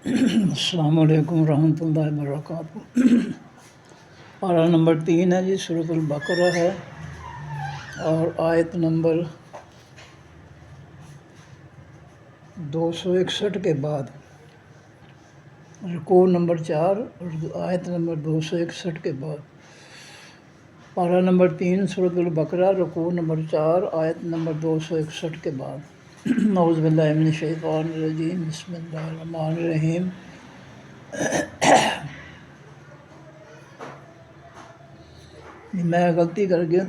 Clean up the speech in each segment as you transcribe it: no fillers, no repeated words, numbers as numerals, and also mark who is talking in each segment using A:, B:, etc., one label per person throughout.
A: السلام علیکم ورحمۃ اللہ وبرکاتہ۔ پارہ نمبر 3 ہے جی، سورۃ البقرہ ہے، اور آیت نمبر 261 کے بعد رکوع نمبر 4 اور آیت نمبر 261 کے بعد۔ پارہ نمبر 3 سورۃ البقرہ، رکوع نمبر 4 آیت نمبر 261 کے بعد۔ اعوذ باللہ من الشیطان الرجیم، بسم اللہ الرحمن الرحیم۔ میں غلطی کر گیا،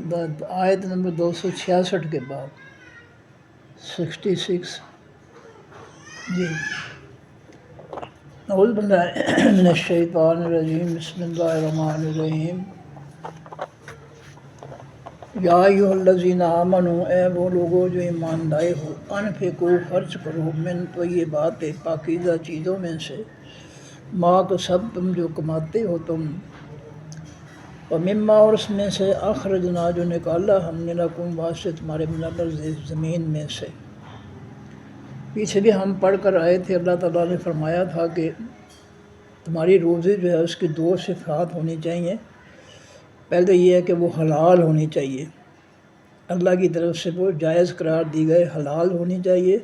A: آیت نمبر 266 کے بعد 66 جی۔ اعوذ باللہ من الشیطان الرجیم، بسم اللہ الرحمن الرحیم۔ یا ایھا الذین آمنوا، اے وہ لوگو جو ایمان لائے ہو، انفقوا خرچ کرو، من طیبات پاکیزہ چیزوں میں سے، ما کسبتم جو کماتے ہو تم، ومما اور اس میں سے، اخرجنا جو نکالا ہم نے، لکم واسطے تمہارے، من الارض زمین میں سے۔ پیچھے بھی ہم پڑھ کر آئے تھے، اللہ تعالیٰ نے فرمایا تھا کہ تمہاری روزی جو ہے اس کی 2 صفات ہونی چاہیے۔ پہلے یہ ہے کہ وہ حلال ہونی چاہیے، اللہ کی طرف سے وہ جائز قرار دی گئے حلال ہونی چاہیے۔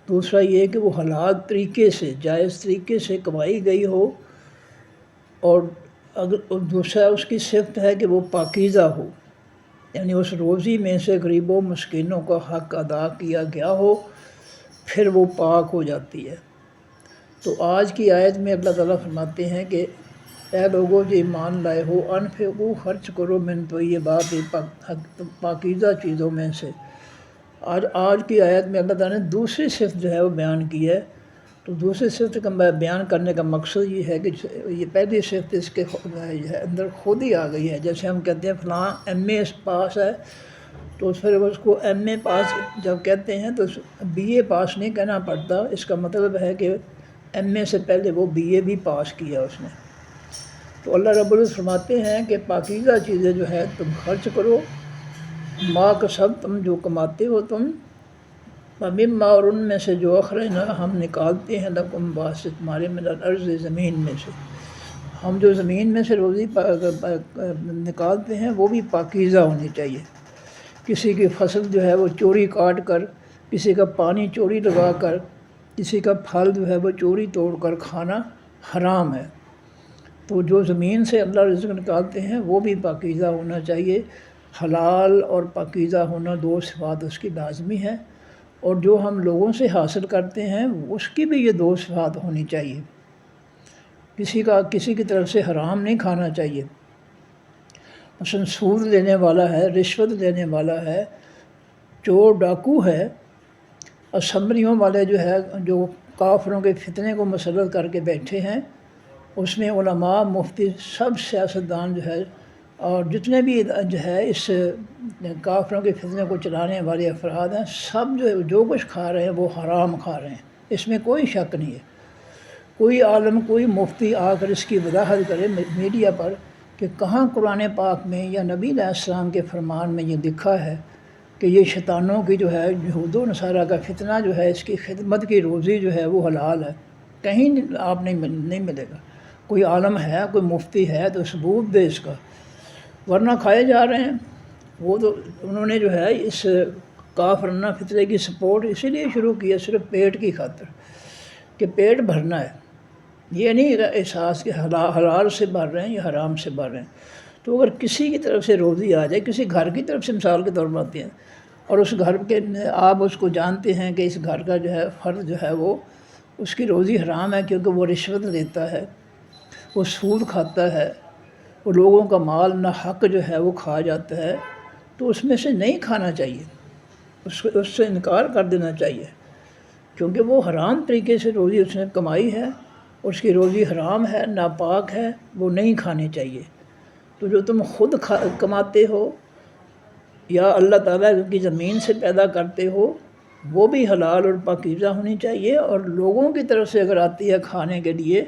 A: دوسرا یہ ہے کہ وہ حلال طریقے سے، جائز طریقے سے کمائی گئی ہو، اور دوسرا اس کی صفت ہے کہ وہ پاکیزہ ہو، یعنی اس روزی میں سے غریبوں مسکینوں کا حق ادا کیا گیا ہو، پھر وہ پاک ہو جاتی ہے۔ تو آج کی آیت میں اللہ تعالیٰ فرماتے ہیں کہ اے لوگوں جو ایمان لائے ہو، انفقوا خرچ کرو، من طیبات پاکیزہ چیزوں میں سے۔ آج کی آیت میں اللہ تعالیٰ نے دوسری صفت جو ہے وہ بیان کی ہے۔ تو دوسری صفت کا بیان کرنے کا مقصد یہ ہے کہ یہ پہلی صفت اس کے اندر خود ہی آ گئی ہے۔ جیسے ہم کہتے ہیں فلاں ایم اے پاس ہے، تو پھر اس کو ایم اے پاس جب کہتے ہیں تو بی اے پاس نہیں کہنا پڑتا، اس کا مطلب ہے کہ ایم اے سے پہلے وہ بی اے بھی پاس کیا اس نے۔ تو اللہ رب العزت فرماتے ہیں کہ پاکیزہ چیزیں جو ہے تم خرچ کرو، ما کسبتم جو کماتے ہو تم، ومما اور ان میں سے جو اخرجنا ہم نکالتے ہیں، لکم واسطے تمہارے، من الارض زمین میں سے۔ ہم جو زمین میں سے روزی نکالتے ہیں وہ بھی پاکیزہ ہونی چاہیے۔ کسی کی فصل جو ہے وہ چوری کاٹ کر، کسی کا پانی چوری لگا کر، کسی کا پھل جو ہے وہ چوری توڑ کر کھانا حرام ہے۔ تو جو زمین سے اللہ رزق نکالتے ہیں وہ بھی پاکیزہ ہونا چاہیے۔ حلال اور پاکیزہ ہونا 2 صفات اس کی لازمی ہے، اور جو ہم لوگوں سے حاصل کرتے ہیں اس کی بھی یہ 2 صفات ہونی چاہیے۔ کسی کی طرف سے حرام نہیں کھانا چاہیے۔ مثلا سود لینے والا ہے، رشوت لینے والا ہے، چور ڈاکو ہے، اسمبلیوں والے جو ہے جو کافروں کے فتنے کو مسلط کر کے بیٹھے ہیں، اس میں علماء، مفتی، سب سیاستدان جو ہے، اور جتنے بھی جو ہے اس کافروں کے فتنے کو چلانے والے افراد ہیں، سب جو کچھ کھا رہے ہیں وہ حرام کھا رہے ہیں، اس میں کوئی شک نہیں ہے۔ کوئی عالم، کوئی مفتی آ کر اس کی وضاحت کرے میڈیا پر کہ کہاں قرآن پاک میں یا نبی علیہ السلام کے فرمان میں یہ لکھا ہے کہ یہ شیطانوں کی جو ہے، یہود و نصارہ کا فتنہ جو ہے، اس کی خدمت کی روزی جو ہے وہ حلال ہے۔ کہیں آپ نہیں ملے گا۔ کوئی عالم ہے، کوئی مفتی ہے تو ثبوت دے اس کا، ورنہ کھائے جا رہے ہیں۔ وہ تو انہوں نے جو ہے اس کافرانہ فتنے کی سپورٹ اسی لیے شروع کی ہے، صرف پیٹ کی خاطر، کہ پیٹ بھرنا ہے، یہ نہیں احساس کہ حلال سے بھر رہے ہیں یا حرام سے بھر رہے ہیں۔ تو اگر کسی کی طرف سے روزی آ جائے، کسی گھر کی طرف سے مثال کے طور پر آتی ہے، اور اس گھر کے آپ اس کو جانتے ہیں کہ اس گھر کا جو ہے فرد جو ہے وہ، اس کی روزی حرام ہے کیونکہ وہ رشوت لیتا ہے، وہ سود کھاتا ہے، وہ لوگوں کا مال نہ حق جو ہے وہ کھا جاتا ہے، تو اس میں سے نہیں کھانا چاہیے، اس سے انکار کر دینا چاہیے، کیونکہ وہ حرام طریقے سے روزی اس نے کمائی ہے، اس کی روزی حرام ہے، ناپاک ہے، وہ نہیں کھانی چاہیے۔ تو جو تم خود کماتے ہو یا اللہ تعالیٰ کی زمین سے پیدا کرتے ہو، وہ بھی حلال اور پاکیزہ ہونی چاہیے، اور لوگوں کی طرف سے اگر آتی ہے کھانے کے لیے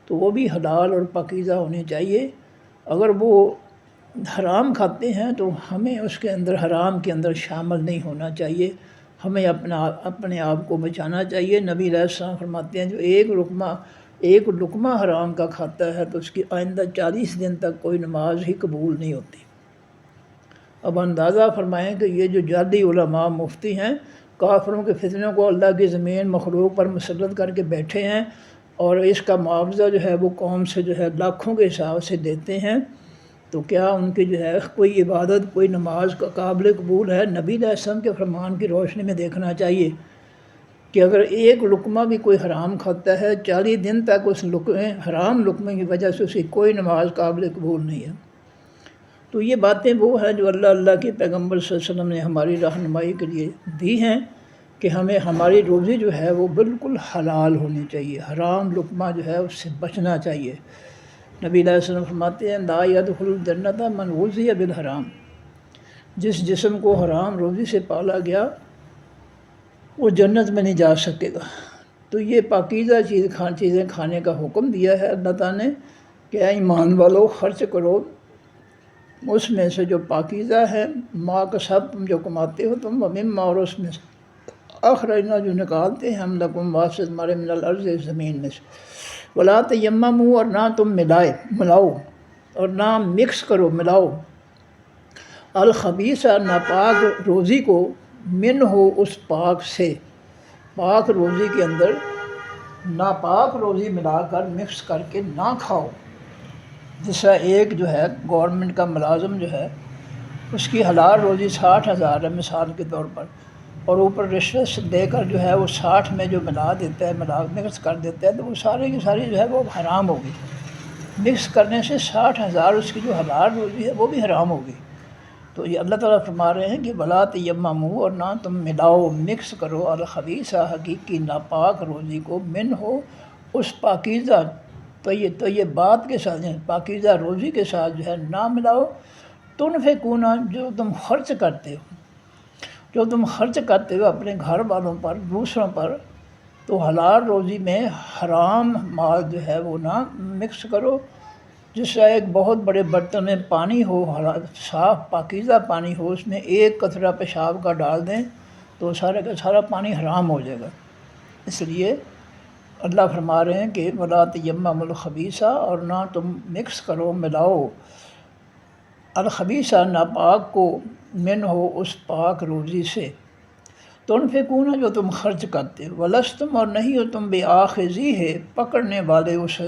A: تو وہ بھی حلال اور پاکیزہ ہونی چاہیے۔ اگر وہ حرام کھاتے ہیں تو ہمیں اس کے اندر، حرام کے اندر شامل نہیں ہونا چاہیے، ہمیں اپنے آپ کو بچانا چاہیے۔ نبی علیہ السلام فرماتے ہیں جو ایک لقمہ حرام کا کھاتا ہے تو اس کی آئندہ 40 دن تک کوئی نماز ہی قبول نہیں ہوتی۔ اب اندازہ فرمائیں کہ یہ جو جعلی علماء مفتی ہیں کافروں کے فتنوں کو اللہ کی زمین مخلوق پر مسلط کر کے بیٹھے ہیں، اور اس کا معاوضہ جو ہے وہ قوم سے جو ہے لاکھوں کے حساب سے دیتے ہیں، تو کیا ان کی جو ہے کوئی عبادت، کوئی نماز کا قابل قبول ہے؟ نبی علیہ السلام کے فرمان کی روشنی میں دیکھنا چاہیے کہ اگر ایک لقمہ بھی کوئی حرام کھاتا ہے 40 دن تک اس حرام لقمے کی وجہ سے اسی کوئی نماز قابل قبول نہیں ہے۔ تو یہ باتیں وہ ہیں جو اللہ کے پیغمبر صلی اللہ علیہ وسلم نے ہماری رہنمائی کے لیے دی ہیں کہ ہمیں ہماری روزی جو ہے وہ بالکل حلال ہونی چاہیے، حرام لقمہ جو ہے اس سے بچنا چاہیے۔ نبی علیہ السلام فرماتے ہیں لا يدخل الجنۃ من غذی بالحرام، جس جسم کو حرام روزی سے پالا گیا وہ جنت میں نہیں جا سکے گا۔ تو یہ پاکیزہ چیزیں کھانے کا حکم دیا ہے اللہ تعالیٰ نے کہ اے ایمان والو خرچ کرو اس میں سے جو پاکیزہ ہے، ما کسب تم جو کماتے ہو تم، ومما اور اس میں سے اخرجنا جو نکالتے ہیں ہم لکم واسطے تمہارے من الارض زمین میں سے، ولا تیمموا اور نہ تم ملاؤ اور نہ مکس کرو ملاؤ، الخبیثہ ناپاک روزی کو، من ہو اس پاک سے، پاک روزی کے اندر ناپاک روزی ملا کر مکس کر کے نہ کھاؤ۔ جیسا ایک جو ہے گورنمنٹ کا ملازم جو ہے اس کی حلال روزی 60,000 ہے مثال کے طور پر، اور اوپر رشوت دے کر جو ہے وہ 60 میں جو ملا دیتا ہے، مکس کر دیتا ہے، تو وہ سارے کی ساری جو ہے وہ حرام ہوگی۔ مکس کرنے سے 60,000 اس کی جو حلال روزی ہے وہ بھی حرام ہوگی۔ تو یہ اللہ تعالیٰ فرما رہے ہیں کہ ولا تیمموا اور نہ تم ملاؤ مکس کرو، الخبیثہ حقیقی ناپاک روزی کو، من ہو اس پاکیزہ تو یہ بات کے ساتھ پاکیزہ روزی کے ساتھ جو ہے نہ ملاؤ، تنفقون جو تم خرچ کرتے ہو اپنے گھر والوں پر، دوسروں پر، تو حلال روزی میں حرام مال جو ہے وہ نہ مکس کرو۔ جس سے ایک بہت بڑے برتن میں پانی ہو، صاف پاکیزہ پانی ہو، اس میں ایک قطرہ پیشاب کا ڈال دیں تو سارا کا سارا پانی حرام ہو جائے گا۔ اس لیے اللہ فرما رہے ہیں کہ ولا تیمموا الخبیثہ اور نہ تم مکس کرو ملاؤ، الخبیثہ ناپاک کو، من ہو اس پاک روزی سے، تنفقون جو تم خرچ کرتے ہو، ولستم اور نہیں ہو تم بآخذی ہے پکڑنے والے اس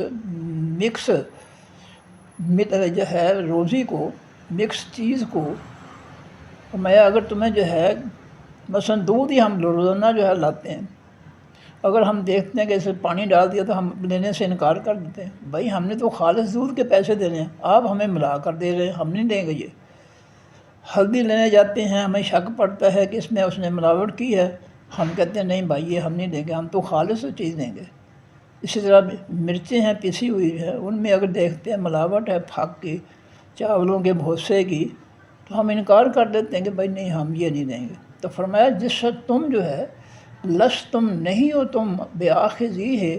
A: مکس جو ہے روزی کو، مکس چیز کو۔ میں اگر تمہیں جو ہے مثلا دودھ ہی ہم روزانہ جو ہے لاتے ہیں، اگر ہم دیکھتے ہیں کہ اسے پانی ڈال دیا تو ہم لینے سے انکار کر دیتے ہیں، بھائی ہم نے تو خالص دودھ کے پیسے دینے ہیں، آپ ہمیں ملا کر دے رہے ہیں، ہم نہیں دیں گے۔ یہ ہلدی لینے جاتے ہیں، ہمیں شک پڑتا ہے کہ اس میں اس نے ملاوٹ کی ہے، ہم کہتے ہیں نہیں بھائی یہ ہم نہیں دیں گے، ہم تو خالص چیز دیں گے۔ اسی طرح مرچیں ہیں پیسی ہوئی ہے، ان میں اگر دیکھتے ہیں ملاوٹ ہے پھاک کی، چاولوں کے بھوسے کی، تو ہم انکار کر دیتے ہیں کہ بھائی نہیں ہم یہ نہیں دیں گے۔ تو فرمایا جس وقت تم جو ہے تم نہیں ہو تم بآخذی ہے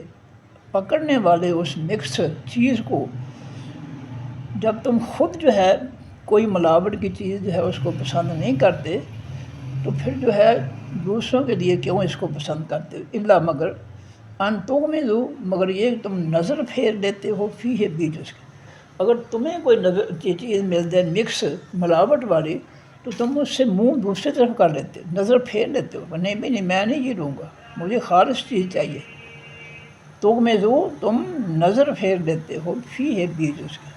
A: پکڑنے والے اس مکس چیز کو، جب تم خود جو ہے کوئی ملاوٹ کی چیز جو ہے اس کو پسند نہیں کرتے تو پھر جو ہے دوسروں کے لیے کیوں اس کو پسند کرتے ہو؟ الا مگر ان تغمضوا، مگر یہ تم نظر پھیر لیتے ہو، فیہ بیچ اس کے، اگر تمہیں کوئی چیز مل جائے مکس ملاوٹ والی تو تم اس سے منہ دوسری طرف کر لیتے، نظر پھیر لیتے ہو، نہیں بھی نہیں میں نہیں یہ لوں گا، مجھے خالص چیز چاہیے۔ تغمضوا تم نظر پھیر لیتے ہو، فیہ بیچ اس کے،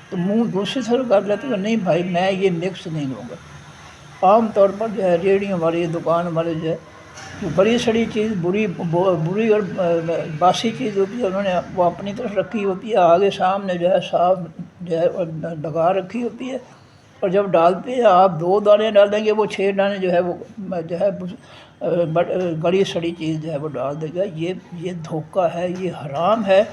A: تو منہ دوسری طرف کر لیتے ہو، نہیں بھائی میں یہ مکس نہیں لوں گا۔ عام طور پر جو ہے ریڑھیوں والے، دکان والے جو ہے جو بڑی سڑی چیز، بری اور باسی چیز ہوتی ہے، انہوں نے وہ اپنی طرف رکھی ہوتی ہے، آگے سامنے جو ہے صاف جو ہے لگا رکھی ہوتی ہے، اور جب ڈالتے ہیں آپ 2 دانے ڈالیں گے، وہ 6 دانے جو ہے وہ جو ہے بڑی سڑی چیز جو ہے وہ ڈال دے گا۔ یہ دھوکہ ہے، یہ حرام ہے۔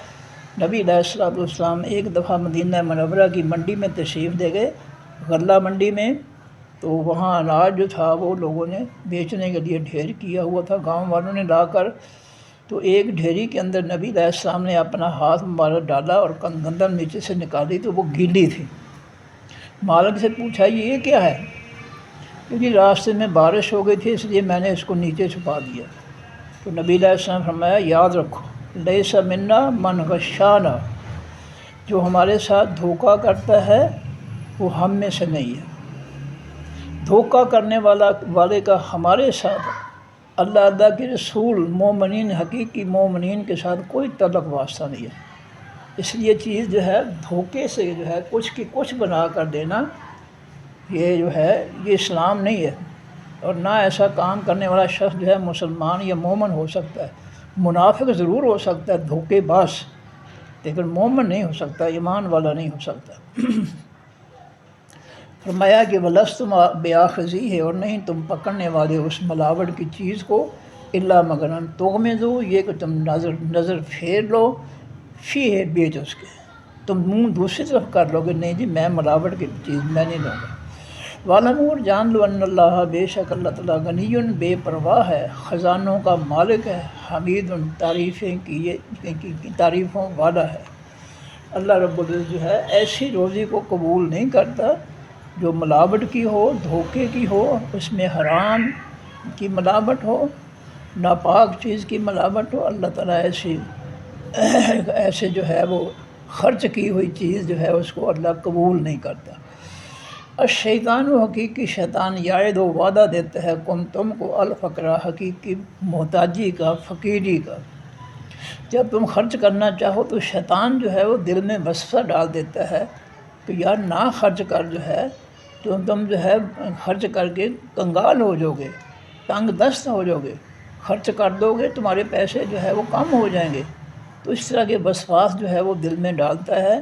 A: نبی علیہ الصلوۃ والسلام ایک دفعہ مدینہ منورہ کی منڈی میں تشریف دے گئے، غلہ منڈی میں، تو وہاں اناج جو تھا وہ لوگوں نے بیچنے کے لیے ڈھیر کیا ہوا تھا، گاؤں والوں نے لا کر، تو ایک ڈھیری کے اندر نبی علیہ السلام نے اپنا ہاتھ مبارک ڈالا اور گندم نیچے سے نکالی تو وہ گیلی تھی۔ مالک سے پوچھا یہ کیا ہے؟ کیونکہ راستے میں بارش ہو گئی تھی اس لیے میں نے اس کو نیچے چھپا دیا۔ تو نبی علیہ السلام نے فرمایا یاد رکھو لیس منا من غشانا، جو ہمارے ساتھ دھوکہ کرتا ہے وہ ہم میں سے نہیں ہے۔ دھوکہ کرنے والے کا ہمارے ساتھ اللہ کے رسول مومنین حقیقی مومنین کے ساتھ کوئی تعلق واسطہ نہیں ہے۔ اس لیے چیز جو ہے دھوکے سے جو ہے کچھ کی کچھ بنا کر دینا، یہ جو ہے یہ اسلام نہیں ہے، اور نہ ایسا کام کرنے والا شخص جو ہے مسلمان یا مومن ہو سکتا ہے۔ منافق ضرور ہو سکتا ہے، دھوکے باز، لیکن مومن نہیں ہو سکتا، ایمان والا نہیں ہو سکتا۔ فرمایا کہ وَلَسْتُمْ بِآخِذِیہِ، اور نہیں تم پکڑنے والے اس ملاوٹ کی چیز کو، الا مگر تغمضوا، یہ کہ تم نظر پھیر لو، فیہ بیچ اس کے، تم منہ دوسری طرف کر لو کہ نہیں جی میں ملاوٹ کی چیز میں نہیں لوں گا۔ وَاعْلَمُوا، جان لو ان اللہ، بے شک اللہ تعالیٰ، غنی، بے پرواہ ہے، خزانوں کا مالک ہے، حمید، تعریفیں کی تعریفوں والا ہے۔ اللہ رب العزت جو ہے ایسی روزی کو قبول نہیں کرتا جو ملاوٹ کی ہو، دھوکے کی ہو، اس میں حرام کی ملاوٹ ہو، ناپاک چیز کی ملاوٹ ہو۔ اللہ تعالیٰ ایسے جو ہے وہ خرچ کی ہوئی چیز جو ہے اس کو اللہ قبول نہیں کرتا۔ الشیطان، و حقیقی شیطان، یعد، و وعدہ دیتا ہے تم کو، الفقرہ، حقیقی محتاجی کا، فقیری کا۔ جب تم خرچ کرنا چاہو تو شیطان جو ہے وہ دل میں وسوسہ ڈال دیتا ہے کہ یار نہ خرچ کر، جو ہے تو تم جو ہے خرچ کر کے کنگال ہو جاؤ گے، تنگ دست ہو جاؤ گے، خرچ کر دو گے تمہارے پیسے جو ہے وہ کم ہو جائیں گے۔ تو اس طرح کے وسواس جو ہے وہ دل میں ڈالتا ہے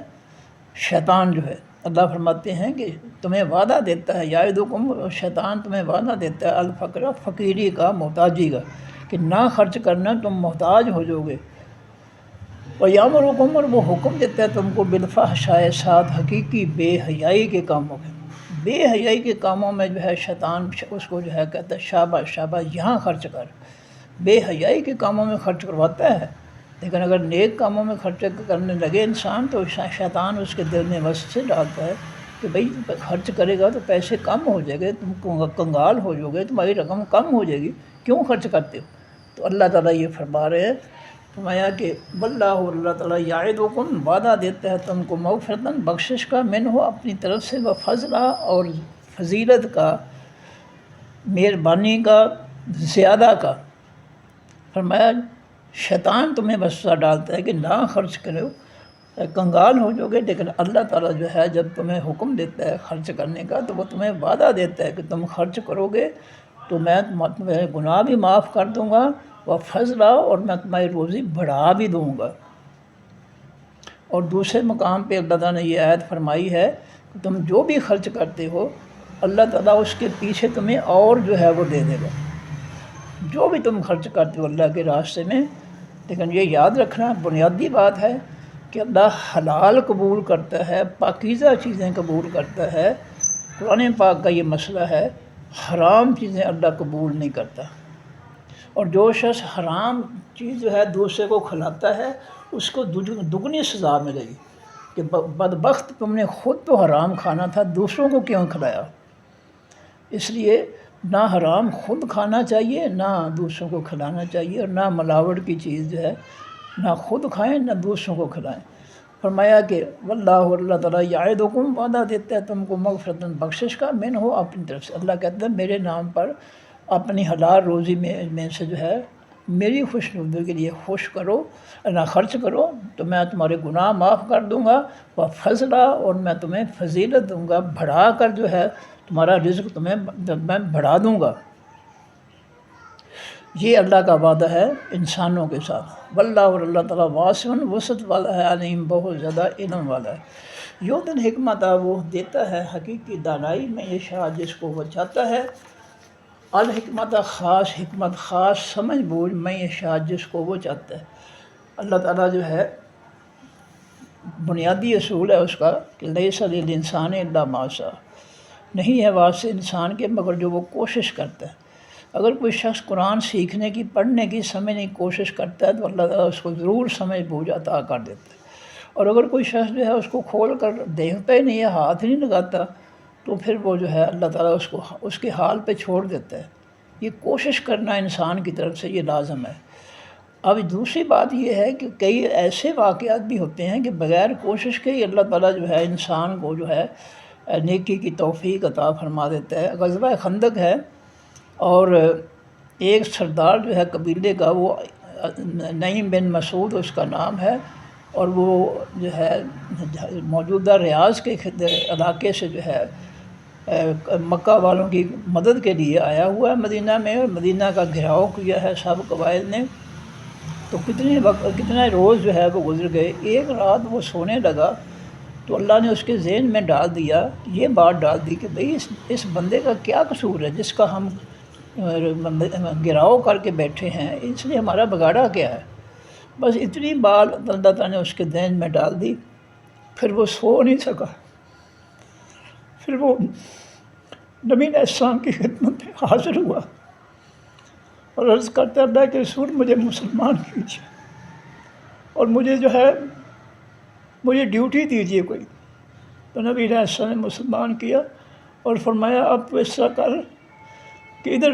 A: شیطان جو ہے۔ اللہ فرماتے ہیں کہ تمہیں وعدہ دیتا ہے، یعدکم، شیطان تمہیں وعدہ دیتا ہے الفقر، فقیری کا، محتاجی کا، کہ نہ خرچ کرنا تم محتاج ہو جاؤ گے۔ وَیَأْمُرُکم، اور وہ حکم دیتا ہے تم کو، بالفحشاء، ساتھ حقیقی بے حیائی کے کاموں کے۔ بے حیائی کے کاموں میں جو ہے شیطان اس کو جو ہے کہتا ہے شاباش شاباش یہاں خرچ کر۔ بے حیائی کے کاموں میں خرچ کرواتا ہے، لیکن اگر نیک کاموں میں خرچ کرنے لگے انسان تو شیطان اس کے دل میں وسوسے ڈالتا ہے کہ بھئی خرچ کرے گا تو پیسے کم ہو جائیں گے، تم کنگال ہو جاؤ گے، تمہاری رقم کم ہو جائے گی، کیوں خرچ کرتے ہو؟ تو اللہ تعالیٰ یہ فرما رہے ہیں، فرمایا کہ واللہ، اللہ تعالیٰ، یعدکم، وعدہ دیتا ہے تم کو، مغفرتاً، بخشش کا، منہ، اپنی طرف سے، وفضلا، اور فضیلت کا، مہربانی کا، زیادہ کا۔ فرمایا شیطان تمہیں وسوسہ ڈالتا ہے کہ نہ خرچ کرو، کنگال ہو جاؤ گے، لیکن اللہ تعالیٰ جو ہے جب تمہیں حکم دیتا ہے خرچ کرنے کا تو وہ تمہیں وعدہ دیتا ہے کہ تم خرچ کرو گے تو میں تمہیں گناہ بھی معاف کر دوں گا، وفضلا، اور میں تمہاری روزی بڑھا بھی دوں گا۔ اور دوسرے مقام پہ اللہ تعالیٰ نے یہ آیت فرمائی ہے کہ تم جو بھی خرچ کرتے ہو اللہ تعالیٰ اس کے پیچھے تمہیں اور جو ہے وہ دے دے گا، جو بھی تم خرچ کرتے ہو اللہ کے راستے میں۔ لیکن یہ یاد رکھنا بنیادی بات ہے کہ اللہ حلال قبول کرتا ہے، پاکیزہ چیزیں قبول کرتا ہے۔ قرآن پاک کا یہ مسئلہ ہے، حرام چیزیں اللہ قبول نہیں کرتا، اور جو شخص حرام چیز جو ہے دوسرے کو کھلاتا ہے اس کو دگنی سزا ملے گی کہ بدبخت تم نے خود تو حرام کھانا تھا، دوسروں کو کیوں کھلایا؟ اس لیے نہ حرام خود کھانا چاہیے، نہ دوسروں کو کھلانا چاہیے، اور نہ ملاوٹ کی چیز جو ہے نہ خود کھائیں نہ دوسروں کو کھلائیں۔ فرمایا کہ واللہ، اللہ تعالیٰ، یعدکم، وعدہ دیتا ہے تم کو، مغفرتاً، بخشش کا، منہ، اپنی طرف سے۔ اللہ کہتا ہے میرے نام پر اپنی حلال روزی میں سے جو ہے میری خوشنودی کے لیے خوش کرو، نہ خرچ کرو تو میں تمہارے گناہ معاف کر دوں گا، وفضلا، اور میں تمہیں فضیلت دوں گا، بڑھا کر جو ہے تمہارا رزق تمہیں میں بڑھا دوں گا۔ یہ اللہ کا وعدہ ہے انسانوں کے ساتھ۔ واللہ، اور اللہ تعالیٰ، واسع، وسعت والا ہے، علیم، بہت زیادہ علم والا ہے۔ یؤتی الحکمت، وہ دیتا ہے حقیقی دانائی، میں یشاء، جس کو وہ چاہتا ہے، الحکمت، خاص حکمت، خاص سمجھ بوجھ، میں یشاء، جس کو وہ چاہتا ہے۔ اللہ تعالیٰ جو ہے بنیادی اصول ہے اس کا کہ لیس للانسان الا ما سعی، نہیں ہے واسطے انسان کے مگر جو وہ کوشش کرتا ہے۔ اگر کوئی شخص قرآن سیکھنے کی، پڑھنے کی، سمجھنے کی کوشش کرتا ہے تو اللہ تعالیٰ اس کو ضرور سمجھ بوجھ عطا کر دیتا ہے، اور اگر کوئی شخص جو ہے اس کو کھول کر دیکھتا ہی نہیں ہے، ہاتھ نہیں لگاتا تو پھر وہ جو ہے اللہ تعالیٰ اس کے حال پہ چھوڑ دیتا ہے۔ یہ کوشش کرنا انسان کی طرف سے یہ لازم ہے۔ اب دوسری بات یہ ہے کہ کئی ایسے واقعات بھی ہوتے ہیں کہ بغیر کوشش کے ہی اللہ تعالیٰ جو ہے انسان کو جو ہے نیکی کی توفیق عطا فرما دیتا ہے۔ غزوہ خندق ہے، اور ایک سردار جو ہے قبیلے کا، وہ نعیم بن مسعود اس کا نام ہے، اور وہ جو ہے موجودہ ریاض کے علاقے سے جو ہے مکہ والوں کی مدد کے لیے آیا ہوا ہے مدینہ میں، اور مدینہ کا گھیراؤ کیا ہے سب قبائل نے۔ تو کتنے روز جو ہے وہ گزر گئے۔ ایک رات وہ سونے لگا تو اللہ نے اس کے ذہن میں ڈال دیا، یہ بات ڈال دی کہ بھئی اس بندے کا کیا قصور ہے جس کا ہم گھیراؤ کر کے بیٹھے ہیں، اس لیے ہمارا بگاڑا کیا ہے؟ بس اتنی بات اللہ تعالیٰ نے اس کے ذہن میں ڈال دی، پھر وہ سو نہیں سکا۔ پھر وہ نبی علیہ السلام کی خدمت میں حاضر ہوا اور عرض کرتا، اللہ کے رسول مجھے مسلمان کیجیے، اور مجھے جو ہے مجھے ڈیوٹی دیجیے کوئی۔ تو نبی علیہ السلام نے مسلمان کیا اور فرمایا، اب تو اس طرح کر کہ ادھر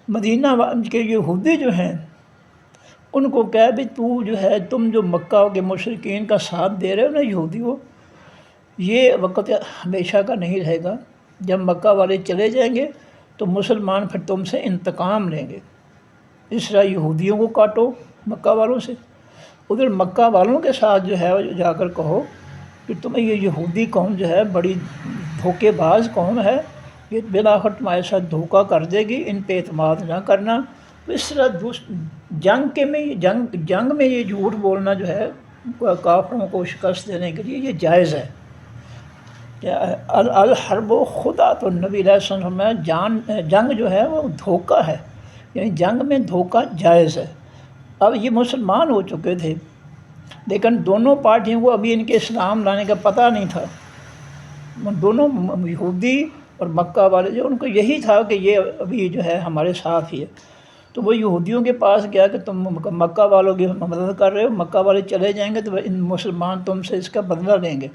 A: مدینہ کے یہودی جو ہیں ان کو کہہ بھی تو جو ہے تم جو مکہ کے مشرکین کا ساتھ دے رہے ہو نا یہودیوں، یہ وقت ہمیشہ کا نہیں رہے گا۔ جب مکہ والے چلے جائیں گے تو مسلمان پھر تم سے انتقام لیں گے، اس طرح یہودیوں کو کاٹو مکہ والوں سے، ادھر مکہ والوں کے ساتھ جو ہے جا کر کہو کہ تمہیں یہ یہودی قوم جو ہے بڑی دھوکے باز قوم ہے، یہ بالآخر تمہارے ساتھ دھوکہ کر دے گی، ان پہ اعتماد نہ کرنا۔ تو اس طرح جنگ میں یہ جھوٹ بولنا جو ہے کافروں کو شکست دینے کے لیے یہ جائز ہے۔ الحرب خدا، تو نبی علیہ السلام میں جنگ جو ہے وہ دھوکہ ہے، یعنی جنگ میں دھوکہ جائز ہے۔ اب یہ مسلمان ہو چکے تھے، لیکن دونوں پارٹیوں کو ابھی ان کے اسلام لانے کا پتہ نہیں تھا۔ دونوں یہودی اور مکہ والے جو ان کو یہی تھا کہ یہ ابھی جو ہے ہمارے ساتھ ہی ہے۔ تو وہ یہودیوں کے پاس گیا کہ تم مکہ والوں کی مدد کر رہے ہو، مکہ والے چلے جائیں گے تو ان مسلمان تم سے اس کا بدلہ لیں گے۔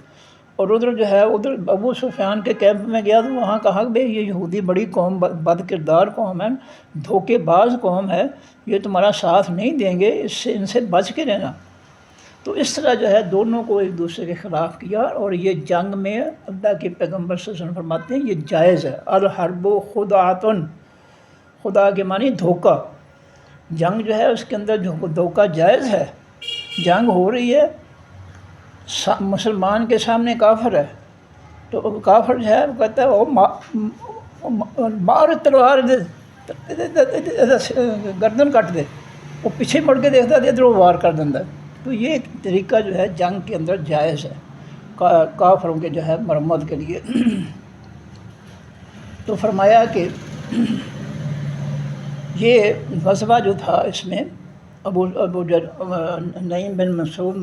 A: اور ادھر جو ہے ادھر ابو سفیان کے کیمپ میں گیا تو وہاں کہا کہ بھئی یہ یہودی بڑی قوم، بد کردار قوم ہے، دھوکے باز قوم ہے، یہ تمہارا ساتھ نہیں دیں گے، ان سے بچ کے رہنا۔ تو اس طرح جو ہے دونوں کو ایک دوسرے کے خلاف کیا، اور یہ جنگ میں اللہ کے پیغمبر صلی اللہ علیہ وسلم فرماتے ہیں یہ جائز ہے۔ الحرب خدعۃ، خدا کے معنی دھوکہ، جنگ جو ہے اس کے اندر دھوکہ جائز ہے۔ جنگ ہو رہی ہے، مسلمان کے سامنے کافر ہے، تو کافر جو ہے وہ کہتا ہے وہ مار تلوار گردن کٹ دے، وہ پیچھے مڑ کے دیکھتا ہے ادھر وہ وار کر دیتا ہے۔ تو یہ طریقہ جو ہے جنگ کے اندر جائز ہے کافروں کے جو ہے مرمت کے لیے۔ تو فرمایا کہ یہ غزوہ جو تھا اس میں ابو نعیم بن مسعود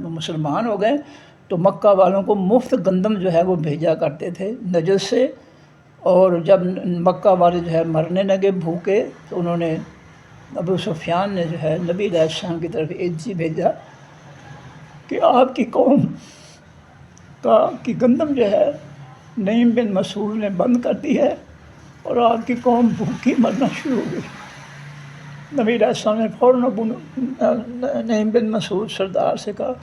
A: مسلمان ہو گئے، تو مکہ والوں کو مفت گندم جو ہے وہ بھیجا کرتے تھے نجد سے، اور جب مکہ والے جو ہے مرنے لگے بھوکے تو انہوں نے ابو سفیان نے جو ہے نبی علیہ السلام کی طرف عرضی بھیجا کہ آپ کی قوم کی گندم جو ہے نعیم بن مسعود نے بند کر دی ہے اور آپ کی قوم بھوکی مرنا شروع ہو گئی۔ نبی علیہ السلام نے فوراً نعیم بن مسعود سردار سے کہا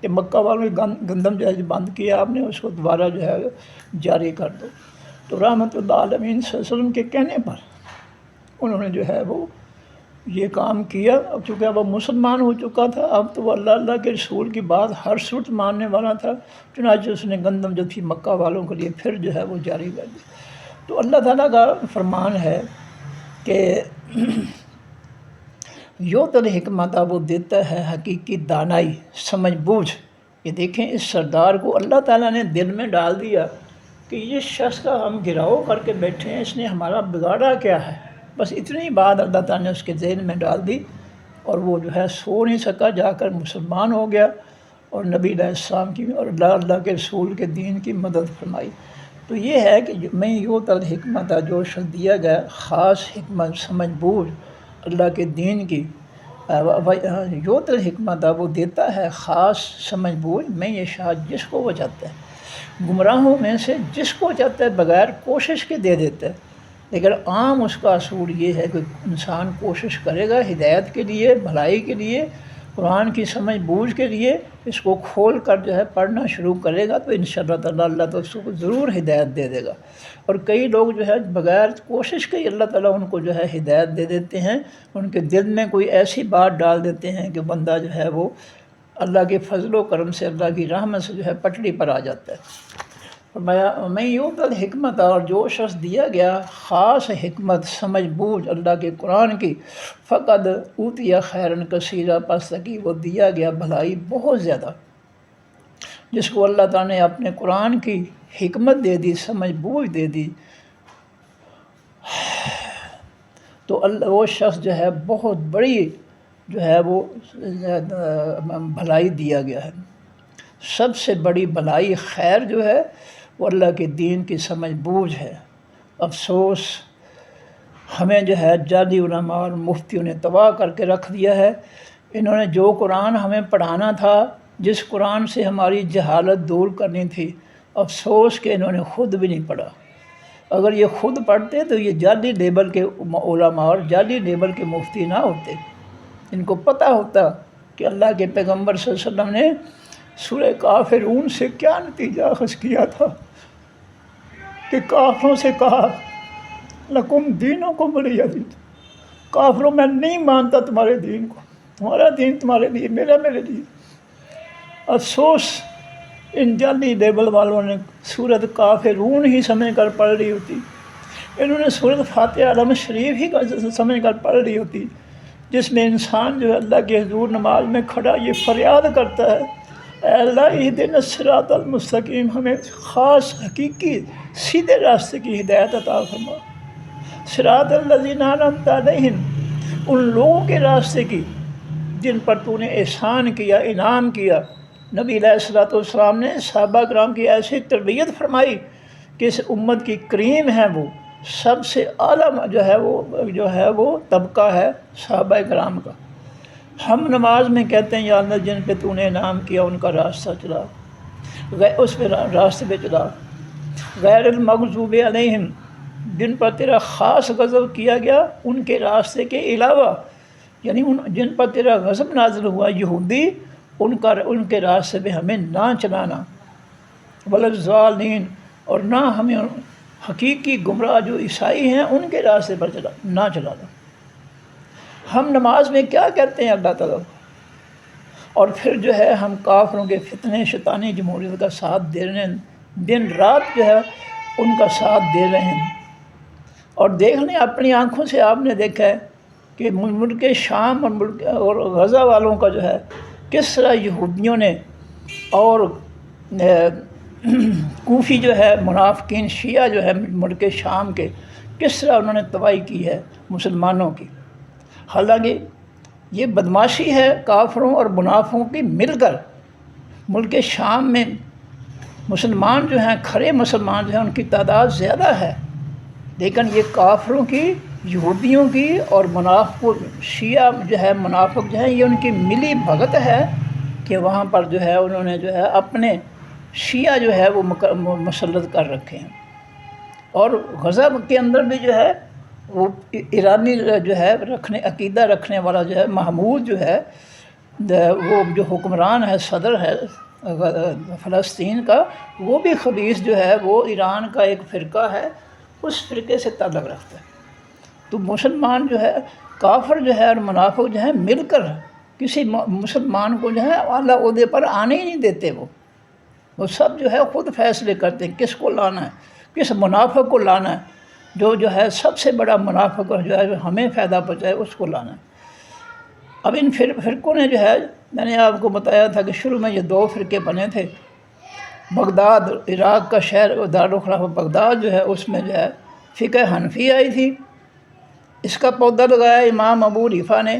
A: کہ مکہ والوں کی گندم جو ہے بند کیا آپ نے، اس کو دوبارہ جو ہے جاری کر دو۔ تو رحمت اللہ عالمین صلی اللہ علیہ وسلم کے کہنے پر انہوں نے جو ہے وہ یہ کام کیا۔ اب چونکہ اب وہ مسلمان ہو چکا تھا، اب تو وہ اللہ کے رسول کی بات ہر صورت ماننے والا تھا، چنانچہ اس نے گندم جو تھی مکہ والوں کے لیے پھر جو ہے وہ جاری کر دی۔ تو اللہ تعالیٰ کا فرمان ہے کہ یوت الحکمت، وہ دیتا ہے حقیقی دانائی، سمجھ بوجھ۔ یہ دیکھیں اس سردار کو اللہ تعالیٰ نے دل میں ڈال دیا کہ یہ شخص کا ہم گھراؤ کر کے بیٹھے ہیں، اس نے ہمارا بگاڑا کیا ہے؟ بس اتنی بات اللہ تعالیٰ نے اس کے ذہن میں ڈال دی، اور وہ جو ہے سو نہیں سکا، جا کر مسلمان ہو گیا، اور نبی علیہ السلام کی اور اللہ کے رسول کے دین کی مدد فرمائی۔ تو یہ ہے کہ میں یوت الحکمت، جو شخص دیا گیا خاص حکمت، سمجھ بوجھ اللہ کے دین کی، یوت الحکمت، وہ دیتا ہے خاص سمجھ بوجھ، میں یہ شاید جس کو وہ چاہتا ہے۔ گمراہوں میں سے جس کو چاہتا ہے بغیر کوشش کے دے دیتا ہے، لیکن عام اس کا اصول یہ ہے کہ انسان کوشش کرے گا ہدایت کے لیے، بھلائی کے لیے، قرآن کی سمجھ بوجھ کے لیے، اس کو کھول کر جو ہے پڑھنا شروع کرے گا تو انشاءاللہ تعالیٰ اللہ تو اس کو ضرور ہدایت دے دے گا۔ اور کئی لوگ جو ہے بغیر کوشش کے اللہ تعالیٰ ان کو جو ہے ہدایت دے دیتے ہیں، ان کے دل میں کوئی ایسی بات ڈال دیتے ہیں کہ بندہ جو ہے وہ اللہ کے فضل و کرم سے، اللہ کی رحمت سے جو ہے پٹڑی پر آ جاتا ہے۔ فرمایا میں یوت الحکمت، اور جو شخص دیا گیا خاص حکمت، سمجھ بوجھ اللہ کے قرآن کی، فقد اوتیا خیرن کثیرا، پس کی وہ دیا گیا بھلائی بہت زیادہ۔ جس کو اللہ تعالیٰ نے اپنے قرآن کی حکمت دے دی، سمجھ بوجھ دے دی، تو وہ شخص جو ہے بہت بڑی جو ہے وہ بھلائی دیا گیا ہے۔ سب سے بڑی بھلائی خیر جو ہے وہ اللہ کے دین کی سمجھ بوجھ ہے۔ افسوس ہمیں جو ہے جعلی علماء اور مفتیوں نے تباہ کر کے رکھ دیا ہے۔ انہوں نے جو قرآن ہمیں پڑھانا تھا، جس قرآن سے ہماری جہالت دور کرنی تھی، افسوس کہ انہوں نے خود بھی نہیں پڑھا۔ اگر یہ خود پڑھتے تو یہ جعلی لیبل کے علماء اور جعلی لیبل کے مفتی نہ ہوتے۔ ان کو پتہ ہوتا کہ اللہ کے پیغمبر صلی اللہ علیہ وسلم نے سورہ کافرون سے کیا نتیجہ اخذ کیا تھا، کہ کافروں سے کہا لکم دینکم ولی دین، کافروں میں نہیں مانتا تمہارے دین کو، تمہارا دین تمہارے لیے، میرا میرے لیے۔ افسوس ان جعلی لیبل والوں نے سورۃ کافرون ہی سمجھ کر پڑھ لی ہوتی، انہوں نے سورۃ فاتحہ عالم شریف ہی سمجھ کر پڑھ لی ہوتی، جس میں انسان جو ہے اللہ کے حضور نماز میں کھڑا یہ فریاد کرتا ہے، اے اللہ اہدنا الصراط المستقیم، ہمیں خاص حقیقی سیدھے راستے کی ہدایت عطا فرما، صراط الذین انعمت علیہم، ان لوگوں کے راستے کی جن پر تو نے احسان کیا، انعام کیا۔ نبی علیہ السلام نے صحابہ کرام کی ایسی تربیت فرمائی کہ اس امت کی کریم ہے، وہ سب سے اعلیٰ جو ہے وہ طبقہ ہے صحابہ کرام کا۔ ہم نماز میں کہتے ہیں یا اللہ جن پہ تو نے انعام کیا ان کا راستہ چلا، اس پہ راستے پہ چلا، غیر المغضوب علیہم، جن پر تیرا خاص غضب کیا گیا ان کے راستے کے علاوہ، یعنی جن پر تیرا غضب نازل ہوا یہودی، ان کے راستے پہ ہمیں نہ چلانا، والضالین، اور نہ ہمیں حقیقی گمراہ جو عیسائی ہیں ان کے راستے پر نہ چلانا۔ ہم نماز میں کیا کہتے ہیں اللہ تعالیٰ، اور پھر جو ہے ہم کافروں کے فتنے شیطانی جمہوریت کا ساتھ دے رہے ہیں، دن رات جو ہے ان کا ساتھ دے رہے ہیں۔ اور دیکھ لیں اپنی آنکھوں سے، آپ نے دیکھا ہے کہ ملک شام اور غزہ والوں کا جو ہے کس طرح یہودیوں نے اور کوفی جو ہے منافقین شیعہ جو ہے ملک شام کے، کس طرح انہوں نے تباہی کی ہے مسلمانوں کی۔ حالانکہ یہ بدماشی ہے کافروں اور منافقوں کی مل کر۔ ملک شام میں مسلمان جو ہیں، کھڑے مسلمان جو ہیں، ان کی تعداد زیادہ ہے، لیکن یہ کافروں کی، یہودیوں کی اور شیعہ جو ہے منافق جو ہیں، یہ ان کی ملی بھگت ہے کہ وہاں پر جو ہے انہوں نے جو ہے اپنے شیعہ جو ہے وہ مسلط کر رکھے ہیں۔ اور غزہ کے اندر بھی جو ہے وہ ایرانی جو ہے عقیدہ رکھنے والا جو ہے محمود جو ہے، وہ جو حکمران ہے، صدر ہے فلسطین کا، وہ بھی خبیث جو ہے وہ ایران کا ایک فرقہ ہے، اس فرقے سے تعلق رکھتا ہے۔ تو مسلمان جو ہے، کافر جو ہے اور منافق جو ہے مل کر کسی مسلمان کو جو ہے اعلیٰ عہدے پر آنے ہی نہیں دیتے۔ وہ سب جو ہے خود فیصلے کرتے ہیں کس کو لانا ہے، کس منافق کو لانا ہے، جو ہے سب سے بڑا منافق جو ہے ہمیں فائدہ پہنچائے اس کو لانا ہے۔ اب ان فرقوں نے جو ہے، میں نے آپ کو بتایا تھا کہ شروع میں یہ 2 فرقے بنے تھے۔ بغداد، عراق کا شہر دارالخلافہ بغداد جو ہے، اس میں جو ہے فقہ حنفی آئی تھی، اس کا پودا لگایا امام ابو حنیفہ نے،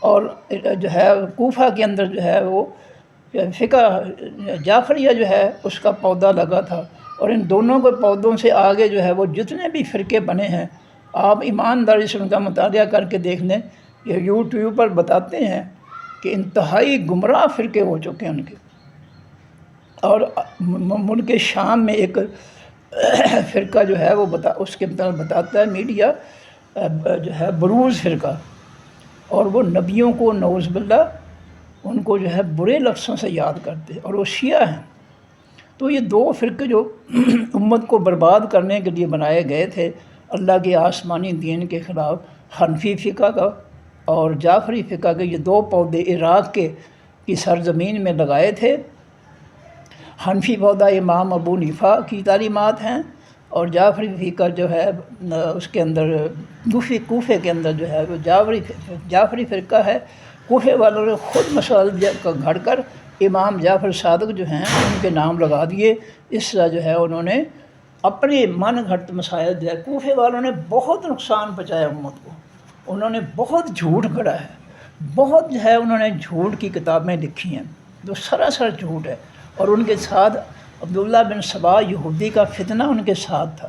A: اور جو ہے کوفہ کے اندر جو ہے وہ فقہ جعفریہ جو ہے اس کا پودا لگا تھا۔ اور ان دونوں کے پودوں سے آگے جو ہے وہ جتنے بھی فرقے بنے ہیں، آپ ایمانداری سے ان کا مطالعہ کر کے دیکھ لیں، یہ یوٹیوب پر بتاتے ہیں کہ انتہائی گمراہ فرقے ہو چکے ہیں ان کے۔ اور ملک شام میں ایک فرقہ جو ہے وہ اس کے مطابق بتاتا ہے میڈیا جو ہے بروز فرقہ، اور وہ نبیوں کو نعوذ باللہ ان کو جو ہے برے لفظوں سے یاد کرتے، اور وہ شیعہ ہیں۔ تو یہ دو فرقے جو امت کو برباد کرنے کے لیے بنائے گئے تھے اللہ کے آسمانی دین کے خلاف، حنفی فقہ کا اور جعفری فقہ کے، یہ دو پودے عراق کی سرزمین میں لگائے تھے۔ حنفی پودا امام ابو حنیفہ کی تعلیمات ہیں، اور جعفری فقہ جو ہے اس کے اندر کوفے کے اندر جو ہے وہ جعفری فرقہ ہے۔ کوفے والوں نے خود مسائل کو گھڑ کر امام جعفر صادق جو ہیں ان کے نام لگا دیے۔ اس طرح جو ہے انہوں نے اپنے من گھڑت مسائل جو ہے، کوفے والوں نے بہت نقصان پہنچایا امت کو، انہوں نے بہت جھوٹ گھڑا ہے، بہت جو ہے انہوں نے جھوٹ کی کتابیں لکھی ہیں جو سراسر جھوٹ ہے، اور ان کے ساتھ عبداللہ بن سبا یہودی کا فتنہ ان کے ساتھ تھا،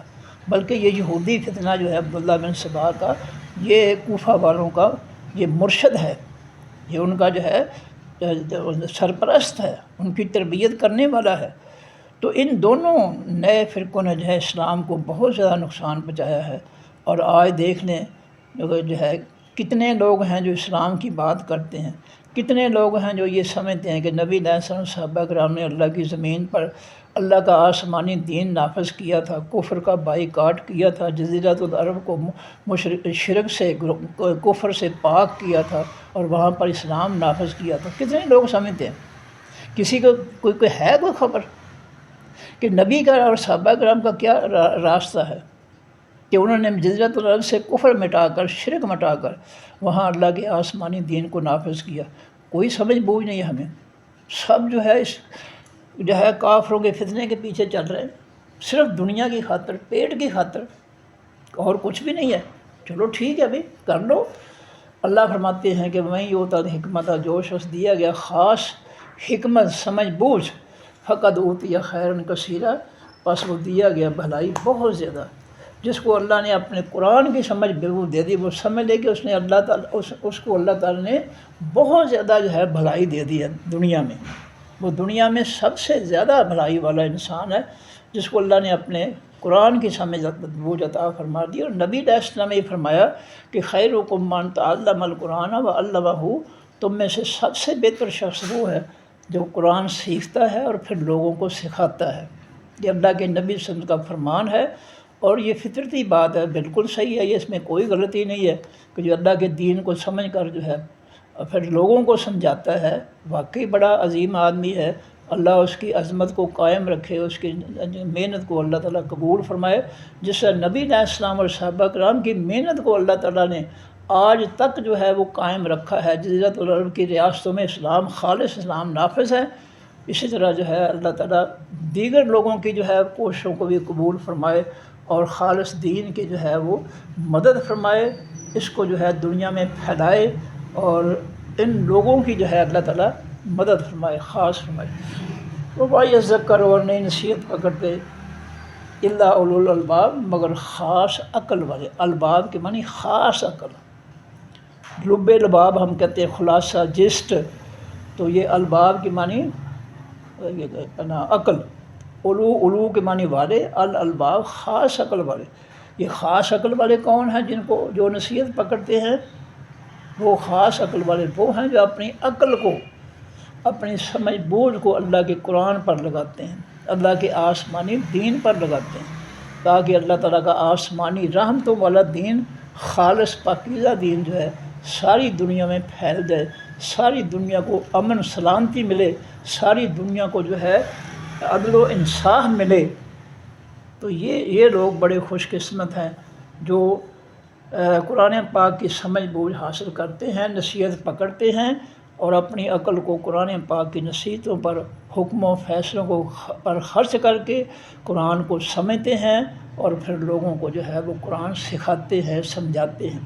A: بلکہ یہ یہودی فتنہ جو ہے عبداللہ بن سبا کا، یہ کوفہ والوں کا یہ مرشد ہے، یہ ان کا جو ہے سرپرست ہے، ان کی تربیت کرنے والا ہے۔ تو ان دونوں نئے فرقوں نے جو ہے اسلام کو بہت زیادہ نقصان پہنچایا ہے، اور آج دیکھ لیں جو ہے کتنے لوگ ہیں جو اسلام کی بات کرتے ہیں، کتنے لوگ ہیں جو یہ سمجھتے ہیں کہ نبی علیہ السلام صحابہ کرام نے اللہ کی زمین پر اللہ کا آسمانی دین نافذ کیا تھا، کفر کا بائیکاٹ کیا تھا، جزیرۃ العرب کو شرک سے کفر سے پاک کیا تھا، اور وہاں پر اسلام نافذ کیا تھا۔ کتنے لوگ سمجھتے ہیں؟ کسی کو کوئی ہے کوئی خبر کہ نبی کا اور صحابہ کرام کا کیا راستہ ہے کہ انہوں نے جزیرۃ العرب سے کفر مٹا کر، شرک مٹا کر وہاں اللہ کے آسمانی دین کو نافذ کیا؟ کوئی سمجھ بوجھ نہیں ہے ہمیں، سب جو ہے اس جو ہے کافروں کے فتنے کے پیچھے چل رہے ہیں، صرف دنیا کی خاطر، پیٹ کی خاطر، اور کچھ بھی نہیں ہے۔ چلو ٹھیک ہے بھائی، کر لو۔ اللہ فرماتے ہیں کہ میں یؤتی الحکمت، جو شخص دیا گیا خاص حکمت، سمجھ بوجھ، فقد اوتی خیرا کثیرا، پس وہ دیا گیا بھلائی بہت زیادہ۔ جس کو اللہ نے اپنے قرآن کی سمجھ بالکل دے دی، وہ سمجھ لے کہ اس نے اللہ تعالیٰ اس کو اللہ تعالیٰ نے بہت زیادہ جو ہے بھلائی دے دی ہے دنیا میں۔ وہ دنیا میں سب سے زیادہ بھلائی والا انسان ہے جس کو اللہ نے اپنے قرآن کی سمجھ بوجھ عطا فرما دی۔ اور نبی علیہ السلام نے یہ فرمایا کہ خیرکم من تعلم القرآن وعلمہ، تم میں سے سب سے بہتر شخص وہ ہے جو قرآن سیکھتا ہے اور پھر لوگوں کو سکھاتا ہے۔ یہ اللہ کے نبی صلی اللہ علیہ وسلم کا فرمان ہے، اور یہ فطرتی بات ہے، بالکل صحیح ہے، یہ اس میں کوئی غلطی نہیں ہے کہ جو اللہ کے دین کو سمجھ کر جو ہے پھر لوگوں کو سمجھاتا ہے، واقعی بڑا عظیم آدمی ہے۔ اللہ اس کی عظمت کو قائم رکھے، اس کی محنت کو اللہ تعالیٰ قبول فرمائے، جس سے نبی علیہ السلام اور صحابہ کرام کی محنت کو اللہ تعالیٰ نے آج تک جو ہے وہ قائم رکھا ہے۔ جزیرۃ العرب کی ریاستوں میں اسلام، خالص اسلام نافذ ہے۔ اسی طرح جو ہے اللہ تعالیٰ دیگر لوگوں کی جو ہے کوششوں کو بھی قبول فرمائے، اور خالص دین کی جو ہے وہ مدد فرمائے، اس کو جو ہے دنیا میں پھیلائے، اور ان لوگوں کی جو ہے اللہ تعالیٰ مدد فرمائے، خاص فرمائے۔ وَيَذَّكَّرُ، اور نہیں نصیحت پکڑتے، الا اولو الالباب، مگر خاص عقل والے۔ الباب کے معنی خاص عقل، لب الباب ہم کہتے ہیں خلاصہ، جسٹ، تو یہ الباب کے معنی عقل، علو کے معنی والے، الالباب خاص عقل والے۔ یہ خاص عقل والے کون ہیں؟ جن کو جو نصیحت پکڑتے ہیں، وہ خاص عقل والے وہ ہیں جو اپنی عقل کو، اپنی سمجھ بوجھ کو اللہ کے قرآن پر لگاتے ہیں، اللہ کے آسمانی دین پر لگاتے ہیں، تاکہ اللہ تعالیٰ کا آسمانی رحمتوں والا دین، خالص پاکیزہ دین جو ہے ساری دنیا میں پھیل جائے، ساری دنیا کو امن سلامتی ملے، ساری دنیا کو جو ہے عدل و انصاف ملے۔ تو یہ لوگ بڑے خوش قسمت ہیں جو قرآن پاک کی سمجھ بوجھ حاصل کرتے ہیں، نصیحت پکڑتے ہیں، اور اپنی عقل کو قرآن پاک کی نصیحتوں پر، حکم و فیصلوں کو پر خرچ کر کے قرآن کو سمجھتے ہیں، اور پھر لوگوں کو جو ہے وہ قرآن سکھاتے ہیں، سمجھاتے ہیں۔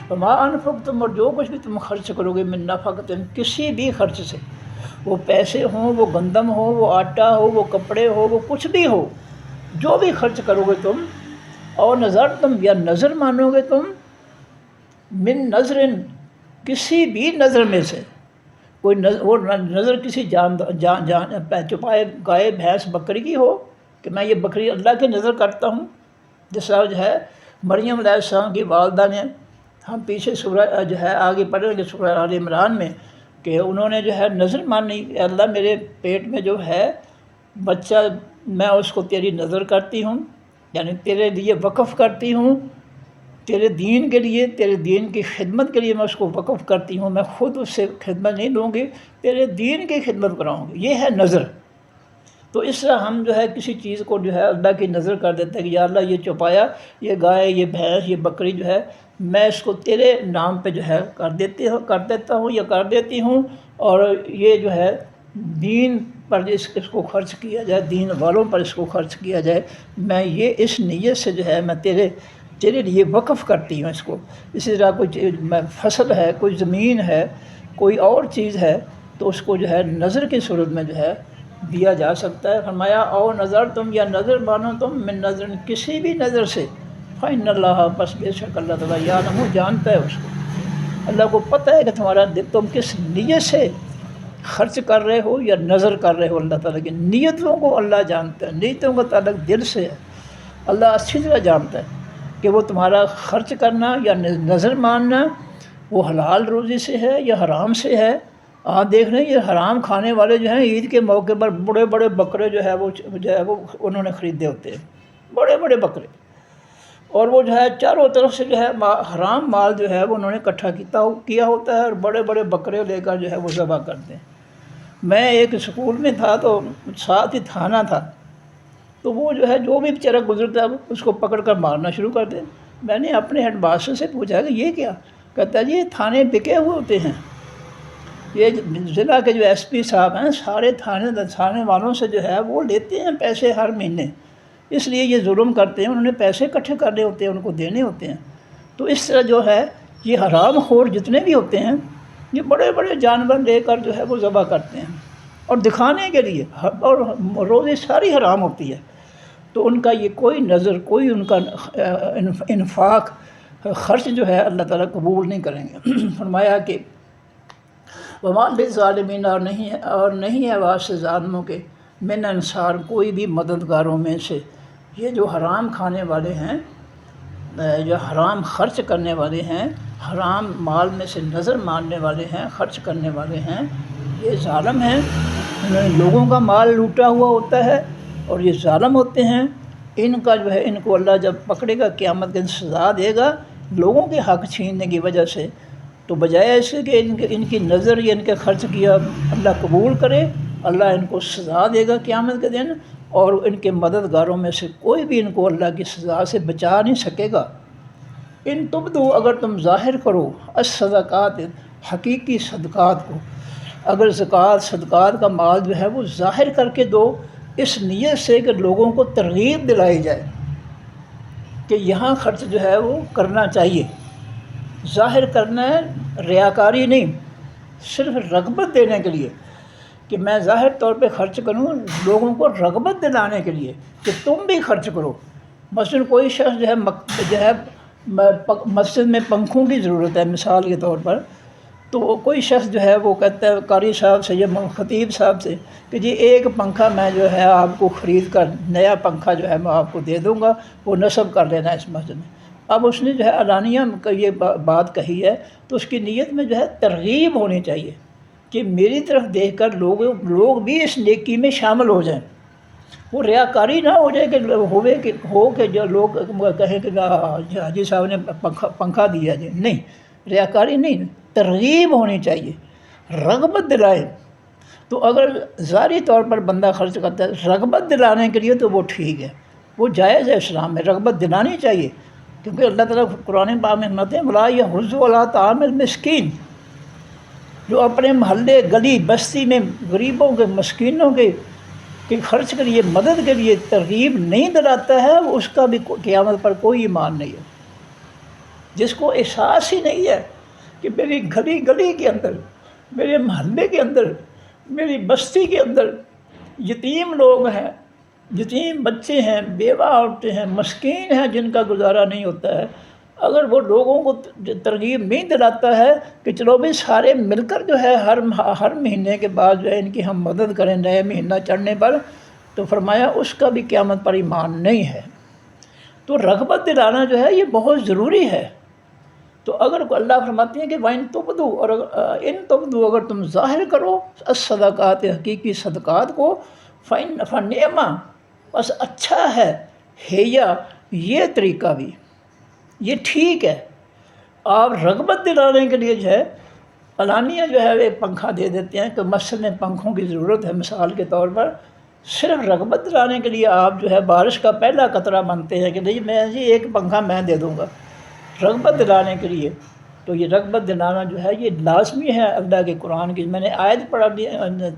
A: وما انفقتم، اور جو کچھ بھی تم خرچ کرو گے، من نفقۃ، کسی بھی خرچ سے، وہ پیسے ہوں، وہ گندم ہو، وہ آٹا ہو، وہ کپڑے ہو، وہ کچھ بھی ہو، جو بھی خرچ کرو گے تم، اور نظر تم، یا نظر مانو گے تم، من نظر، کسی بھی نظر میں سے، کوئی وہ نظر کسی چھپائے گائے بھینس بکری کی ہو کہ میں یہ بکری اللہ کی نظر کرتا ہوں، جس طرح جو ہے مریم علیہ السلام کی والدہ نے، ہم پیچھے سورہ جو ہے آگے پڑھیں گے سورہ آل عمران میں، کہ انہوں نے جو ہے نظر مانی، اے اللہ میرے پیٹ میں جو ہے بچہ، میں اس کو تیری نظر کرتی ہوں، یعنی تیرے لیے وقف کرتی ہوں، تیرے دین کے لیے، تیرے دین کی خدمت کے لیے میں اس کو وقف کرتی ہوں، میں خود اس سے خدمت نہیں لوں گی، تیرے دین کی خدمت کراؤں گی، یہ ہے نظر۔ تو اس طرح ہم جو ہے کسی چیز کو جو ہے اللہ کی نظر کر دیتے ہیں کہ یا اللہ یہ چوپایا، یہ گائے، یہ بھینس، یہ بکری جو ہے میں اس کو تیرے نام پہ جو ہے کر دیتا ہوں یا کر دیتی ہوں، اور یہ جو ہے دین پر اس کو خرچ کیا جائے، دین والوں پر اس کو خرچ کیا جائے، میں یہ اس نیت سے جو ہے میں تیرے لیے وقف کرتی ہوں اس کو۔ اسی طرح کوئی فصل ہے، کوئی زمین ہے، کوئی اور چیز ہے، تو اس کو جو ہے نظر کی صورت میں جو ہے دیا جا سکتا ہے۔ فرمایا او نظر تم، یا نظر مانو تم، من نظر، کسی بھی نظر سے، فإن اللہ، بس بے شک اللہ تعالیٰ یعلم، جانتا ہے اس کو، اللہ کو پتہ ہے کہ تمہارا تم کس نیت سے خرچ کر رہے ہو یا نظر کر رہے ہو۔ اللہ تعالیٰ کی نیتوں کو اللہ جانتا ہے، نیتوں کا تعلق دل سے ہے، اللہ اچھی طرح جانتا ہے کہ وہ تمہارا خرچ کرنا یا نظر ماننا وہ حلال روزی سے ہے یا حرام سے ہے۔ آپ دیکھ رہے ہیں یہ حرام کھانے والے جو ہیں عید کے موقع پر بڑے بڑے بکرے جو ہے وہ انہوں نے خریدے ہوتے ہیں، بڑے بڑے بکرے، اور وہ جو ہے چاروں طرف سے جو ہے حرام مال جو ہے وہ انہوں نے اکٹھا کیا ہوتا ہے، اور بڑے بڑے بکرے لے کر جو ہے وہ ذبح کرتے ہیں۔ میں ایک اسکول میں تھا تو ساتھ ہی تھانہ تھا، تو وہ جو ہے جو بھی بیچارہ گزرتا ہے اس کو پکڑ کر مارنا شروع کر دیں۔ میں نے اپنے ہیڈ ماسٹر سے پوچھا کہ یہ کیا؟ کہتا ہے جی یہ تھانے بکے ہوئے ہوتے ہیں، یہ ضلع کے جو ایس پی صاحب ہیں سارے تھانے والوں سے جو ہے وہ لیتے ہیں پیسے ہر مہینے، اس لیے یہ ظلم کرتے ہیں، انہوں نے پیسے اکٹھے کرنے ہوتے ہیں، ان کو دینے ہوتے ہیں۔ تو اس طرح جو ہے یہ حرام خور جتنے بھی ہوتے ہیں یہ بڑے بڑے جانور لے کر جو ہے وہ ذبح کرتے ہیں اور دکھانے کے لیے، اور روزی ساری حرام ہوتی ہے، تو ان کا یہ کوئی نظر، کوئی ان کا انفاق، خرچ جو ہے اللہ تعالیٰ قبول نہیں کریں گے۔ فرمایا کہ وَمَا لِلظَّالِمِينَ، اور نہیں ہے واسطے ظالموں کے، من انصار، کوئی بھی مددگاروں میں سے۔ یہ جو حرام کھانے والے ہیں، جو حرام خرچ کرنے والے ہیں، حرام مال میں سے نظر ماننے والے ہیں، خرچ کرنے والے ہیں، یہ ظالم ہیں، انہوں نے لوگوں کا مال لوٹا ہوا ہوتا ہے اور یہ ظالم ہوتے ہیں۔ ان کا جو ہے ان کو اللہ جب پکڑے گا قیامت کے دن سزا دے گا لوگوں کے حق چھیننے کی وجہ سے، تو بجائے اس کہ ان کی نظر یا ان کے خرچ کیا اللہ قبول کرے، اللہ ان کو سزا دے گا قیامت کے دن، اور ان کے مددگاروں میں سے کوئی بھی ان کو اللہ کی سزا سے بچا نہیں سکے گا۔ ان تبدو، اگر تم ظاہر کرو، الصدقات، حقیقی صدقات کو، اگر زکوٰۃ صدقات کا مال جو ہے وہ ظاہر کر کے دو، اس نیت سے کہ لوگوں کو ترغیب دلائی جائے کہ یہاں خرچ جو ہے وہ کرنا چاہیے، ظاہر کرنا ہے، ریاکاری نہیں، صرف رغبت دینے کے لیے کہ میں ظاہر طور پہ خرچ کروں، لوگوں کو رغبت دلانے کے لیے کہ تم بھی خرچ کرو۔ مثلاً کوئی شخص جو ہے مسجد میں پنکھوں کی ضرورت ہے مثال کے طور پر، تو کوئی شخص جو ہے وہ کہتا ہے قاری صاحب سے یا خطیب صاحب سے کہ جی ایک پنکھا میں جو ہے آپ کو خرید کر، نیا پنکھا جو ہے میں آپ کو دے دوں گا، وہ نصب کر لینا اس مسجد میں۔ اب اس نے جو ہے علانیہ یہ بات کہی ہے تو اس کی نیت میں جو ہے ترغیب ہونی چاہیے کہ میری طرف دیکھ کر لوگ بھی اس نیکی میں شامل ہو جائیں، وہ ریاکاری نہ ہو جائے کہ جو لوگ کہیں کہ حاجی صاحب نے پنکھا دیا جی، نہیں، ریاکاری نہیں، ترغیب ہونی چاہیے، رغبت دلائیں۔ تو اگر ظاہری طور پر بندہ خرچ کرتا ہے رغبت دلانے کے لیے تو وہ ٹھیک ہے، وہ جائز ہے، اسلام میں رغبت دلانی چاہیے، کیونکہ اللہ تعالیٰ قرآن پاک میں فرماتے ہیں وَلَا يَحُضُّ عَلَىٰ طَعَامِ الْمِسْكِينِ، جو اپنے محلے گلی بستی میں غریبوں کے، مسکینوں کے خرچ کے لیے، مدد کے لیے ترغیب نہیں دلاتا ہے، اس کا بھی قیامت پر کوئی ایمان نہیں ہے۔ جس کو احساس ہی نہیں ہے کہ میری گلی کے اندر، میرے محلے کے اندر، میری بستی کے اندر یتیم لوگ ہیں، یتیم بچے ہیں، بیوہ عورتیں ہیں، مسکین ہیں جن کا گزارا نہیں ہوتا ہے، اگر وہ لوگوں کو ترغیب نہیں دلاتا ہے کہ چلو بھی سارے مل کر جو ہے ہر مہینے کے بعد جو ہے ان کی ہم مدد کریں نئے مہینہ چڑھنے پر، تو فرمایا اس کا بھی قیامت پر ایمان نہیں ہے۔ تو رغبت دلانا جو ہے یہ بہت ضروری ہے۔ تو اگر اللہ فرماتے ہیں کہ وَإِن تُبْدُوا، اور ان تبدو اگر تم ظاہر کرو الصدقات حقیقی صدقات کو، فَنِعْمَ بس اچھا ہے، ہیا یہ طریقہ بھی یہ ٹھیک ہے۔ آپ رغبت دلانے کے لیے جو ہے علانیہ جو ہے ایک پنکھا دے دیتے ہیں کہ مسجد میں پنکھوں کی ضرورت ہے مثال کے طور پر، صرف رغبت دلانے کے لیے آپ جو ہے بارش کا پہلا قطرہ بنتے ہیں کہ نہیں میں جی ایک پنکھا میں دے دوں گا رغبت دلانے کے لیے۔ تو یہ رغبت دلانا جو ہے یہ لازمی ہے اللہ کے قرآن کی۔ میں نے آیت پڑھا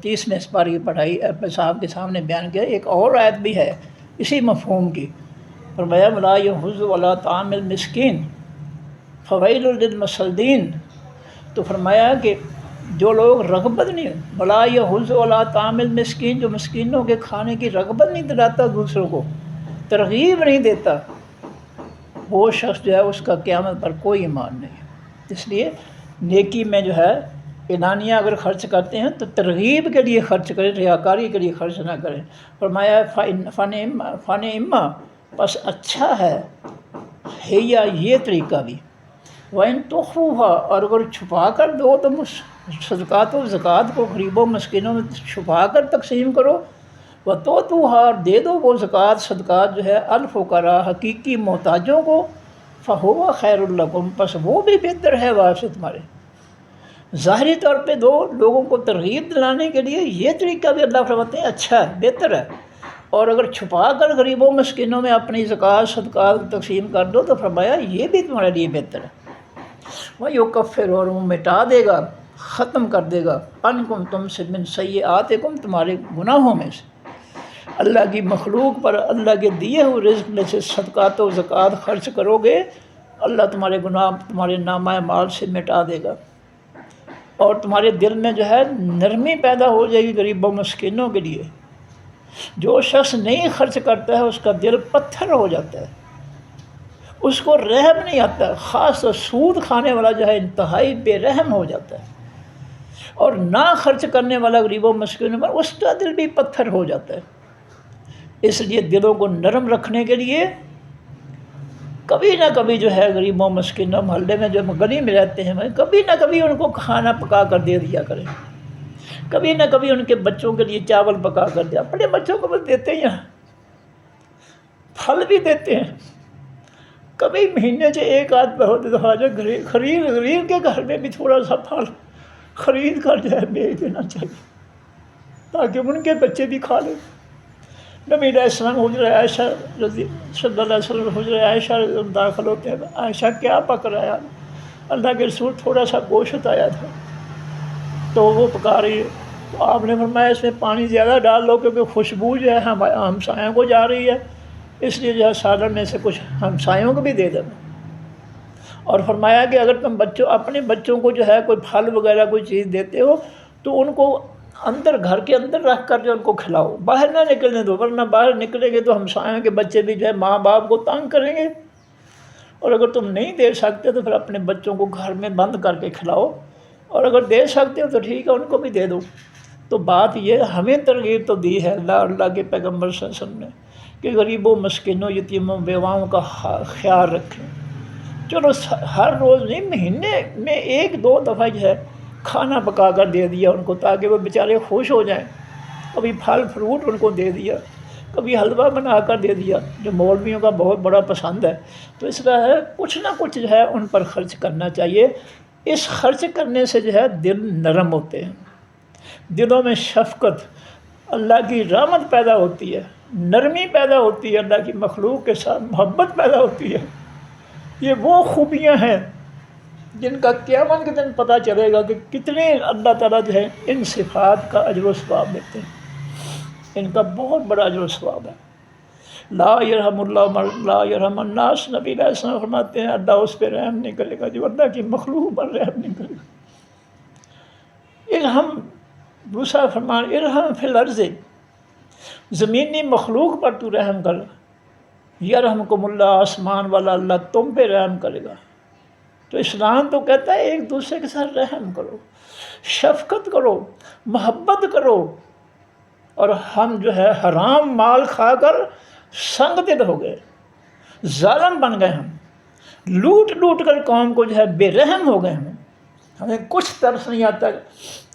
A: 30 سپارے کی پڑھائی صاحب کے سامنے بیان کیا، ایک اور آیت بھی ہے اسی مفہوم کی، فرمایا وَلَا يَحُضُّ عَلَىٰ طَعَامِ الْمِسْكِينِ فَوَيْلٌ لِّلْمُصَلِّينَ۔ تو فرمایا کہ جو لوگ رغبت نہیں، وَلَا يَحُضُّ عَلَىٰ طَعَامِ الْمِسْكِينِ، جو مسکینوں کے کھانے کی رغبت نہیں دلاتا، دوسروں کو ترغیب نہیں دیتا، وہ شخص جو ہے اس کا قیامت پر کوئی ایمان نہیں ہے۔ اس لیے نیکی میں جو ہے اعلانیہ اگر خرچ کرتے ہیں تو ترغیب کے لیے خرچ کریں، ریاکاری کے لیے خرچ نہ کریں۔ فرمایا فن اما بس اچھا ہے یہ طریقہ بھی، وَإِن تُخْفُوهَا، اور اگر چھپا کر دو تم صدقات و زکوٰۃ کو غریبوں مسکینوں میں چھپا کر تقسیم کرو، وَتُؤْتُوهَا، اور دے دو وہ زکوٰۃ صدقات جو ہے الفقراء حقیقی محتاجوں کو، فَهُوَ خَيْرٌ لَكُمْ، پس وہ بھی بہتر ہے واسطے تمہارے۔ ظاہری طور پہ دو لوگوں کو ترغیب دلانے کے لیے یہ طریقہ بھی اللہ فرماتے ہیں اچھا ہے، بہتر ہے، اور اگر چھپا کر غریبوں مسکینوں میں اپنی زکوٰۃ صدقات تقسیم کر دو تو فرمایا یہ بھی تمہارے لیے بہتر ہے۔ وَيُكَفِّرُ، اور وہ مٹا دے گا، ختم کر دے گا، عَنْكُمْ تم سے، مِنْ سَيِّئَاتِكُمْ تمہارے گناہوں میں سے۔ اللہ کی مخلوق پر اللہ کے دیے ہوئے رزق میں سے صدقات و زکوٰۃ خرچ کرو گے، اللہ تمہارے گناہ تمہارے نامہ اعمال سے مٹا دے گا، اور تمہارے دل میں جو ہے نرمی پیدا ہو جائے گی غریبوں مسکینوں کے لیے۔ جو شخص نہیں خرچ کرتا ہے اس کا دل پتھر ہو جاتا ہے، اس کو رحم نہیں آتا، خاص طور سود کھانے والا جو ہے انتہائی بے رحم ہو جاتا ہے، اور نہ خرچ کرنے والا غریبوں مسکینوں پر اس کا دل بھی پتھر ہو جاتا ہے۔ اس لیے دلوں کو نرم رکھنے کے لیے کبھی نہ کبھی جو ہے غریبوں مسکینوں محلے میں جو گلی میں رہتے ہیں کبھی نہ کبھی ان کو کھانا پکا کر دے دیا کریں، کبھی نہ کبھی ان کے بچوں کے لیے چاول پکا کر دیا، اپنے بچوں کو بس دیتے ہیں، پھل بھی دیتے ہیں، کبھی مہینے سے ایک آدھ بہت دفعہ جو غریب کے گھر میں بھی تھوڑا سا پھل خرید کر جو ہے بیچ دینا چاہیے تاکہ ان کے بچے بھی کھا لیں۔ نبی علیہ السلام حجرہ عائشہ صلی اللہ علیہ وسلم حجرہ عائشہ داخل ہوتے ہیں، عائشہ کیا پک رہا ہے؟ اللہ کے رسول تھوڑا سا گوشت آیا تھا تو وہ پکا رہی ہے، تو آپ نے فرمایا اس میں پانی زیادہ ڈال لو کیونکہ خوشبو جو ہے ہمسایوں کو جا رہی ہے، اس لیے جو ہے سالن میں سے کچھ ہمسایوں کو بھی دے دینا۔ اور فرمایا کہ اگر تم اپنے بچوں کو جو ہے کوئی پھل وغیرہ کوئی چیز دیتے ہو تو ان کو اندر گھر کے اندر رکھ کر جو ان کو کھلاؤ، باہر نہ نکلنے دو، ورنہ باہر نکلیں گے تو ہمسایوں کے بچے بھی جو ہے ماں باپ کو تنگ کریں گے۔ اور اگر تم نہیں دے سکتے تو پھر اپنے بچوں کو گھر میں بند کر کے کھلاؤ، اور اگر دے سکتے ہو تو ٹھیک ہے ان کو بھی دے دو۔ تو بات یہ ہمیں ترغیب تو دی ہے اللہ کے پیغمبر صلی اللہ علیہ وسلم نے کہ غریبوں مسکینوں یتیموں بیواؤں کا خیال رکھیں۔ چلو ہر روز نہیں، مہینے میں ایک دو دفعہ جو ہے کھانا پکا کر دے دیا ان کو تاکہ وہ بیچارے خوش ہو جائیں، کبھی پھل فروٹ ان کو دے دیا، کبھی حلوہ بنا کر دے دیا جو مولویوں کا بہت بڑا پسند ہے۔ تو اس طرح ہے کچھ نہ کچھ جو ہے ان پر خرچ کرنا چاہیے۔ اس خرچ کرنے سے جو ہے دل نرم ہوتے ہیں، دلوں میں شفقت، اللہ کی رحمت پیدا ہوتی ہے، نرمی پیدا ہوتی ہے، اللہ کی مخلوق کے ساتھ محبت پیدا ہوتی ہے۔ یہ وہ خوبیاں ہیں جن کا قیامت کے دن پتہ چلے گا کہ کتنے اللہ تعالیٰ جو ہے ان صفات کا اجر و ثواب دیتے ہیں، ان کا بہت بڑا اجر و ثواب ہے۔ لا یرحم اللہ لا یرحم الناس، نبی علیہ السلام فرماتے ہیں اللہ اس پہ رحم نہیں کرے گا جو اللہ کی مخلوق پر رحم نہیں کرے گا۔ ارحم، دوسرا فرمان ارحم فی الارض، زمینی مخلوق پر تو رحم کر، یرحمکم اللہ، آسمان والا اللہ تم پہ رحم کرے گا۔ تو اسلام تو کہتا ہے ایک دوسرے کے ساتھ رحم کرو، شفقت کرو، محبت کرو۔ اور ہم جو ہے حرام مال کھا کر سنگ دل ہو گئے، ظالم بن گئے، ہم لوٹ لوٹ کر قوم کو جو ہے بے رحم ہو گئے، ہمیں کچھ ترس نہیں آتا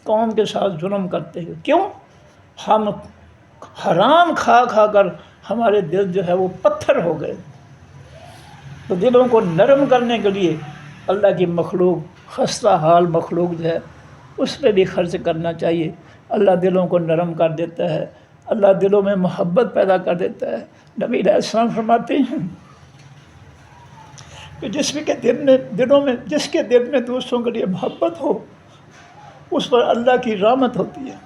A: قوم کے ساتھ ظلم کرتے ہوئے۔ کیوں؟ ہم حرام کھا کھا کر ہمارے دل جو ہے وہ پتھر ہو گئے۔ تو دلوں کو نرم کرنے کے لیے اللہ کی مخلوق، خستہ حال مخلوق جو ہے اس پہ بھی خرچ کرنا چاہیے۔ اللہ دلوں کو نرم کر دیتا ہے، اللہ دلوں میں محبت پیدا کر دیتا ہے۔ نبی علیہ السلام فرماتے ہیں کہ جس کے دل میں دوسروں کے لیے محبت ہو اس پر اللہ کی رحمت ہوتی ہے۔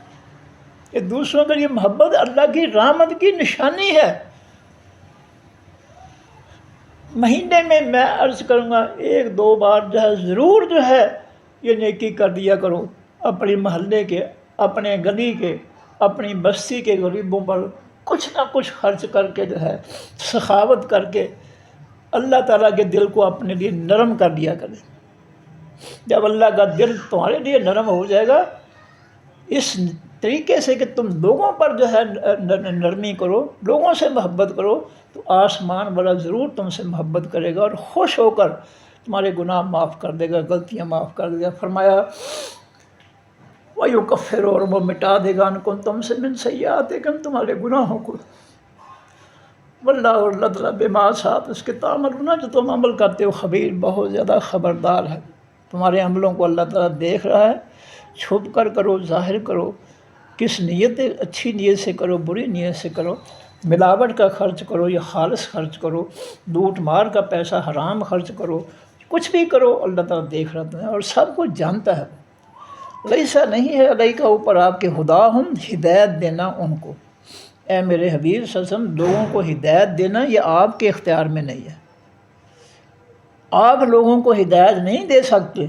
A: کہ دوسروں کے لیے محبت اللہ کی رحمت کی نشانی ہے۔ مہینے میں عرض کروں گا 1-2 بار جو ہے ضرور جو ہے یہ نیکی کر دیا کرو، اپنی محلے کے، اپنے گلی کے، اپنی بستی کے غریبوں پر کچھ نہ کچھ خرچ کر کے جو ہے سخاوت کر کے اللہ تعالیٰ کے دل کو اپنے لیے نرم کر دیا کرے۔ جب اللہ کا دل تمہارے لیے نرم ہو جائے گا اس طریقے سے کہ تم لوگوں پر جو ہے نرمی کرو، لوگوں سے محبت کرو، تو آسمان والا ضرور تم سے محبت کرے گا اور خوش ہو کر تمہارے گناہ معاف کر دے گا، غلطیاں معاف کر دے گا۔ فرمایا وَيُكَفِّرُ، اور وہ مٹا دے گا ان تم سے من سیئاتکم، تمہارے گناہوں کو۔ واللہ، اور اللہ تعالیٰ بما ساتھ اس کے تعملون، جو تم عمل کرتے ہو، خبیر، بہت زیادہ خبردار ہے۔ تمہارے عملوں کو اللہ تعالیٰ دیکھ رہا ہے، چھپ کر کرو، ظاہر کرو، کس نیت، اچھی نیت سے کرو، بری نیت سے کرو، ملاوٹ کا خرچ کرو یا خالص خرچ کرو، لوٹ مار کا پیسہ حرام خرچ کرو، کچھ بھی کرو، اللہ تعالیٰ دیکھ رہا ہے اور سب کچھ جانتا ہے۔ لیسا، نہیں ہے علیہ کا اوپر آپ کے ہداہم، ہدایت دینا ان کو۔ اے میرے حبیب صلی اللہ علیہ وسلم، لوگوں کو ہدایت دینا یہ آپ کے اختیار میں نہیں ہے۔ آپ لوگوں کو ہدایت نہیں دے سکتے،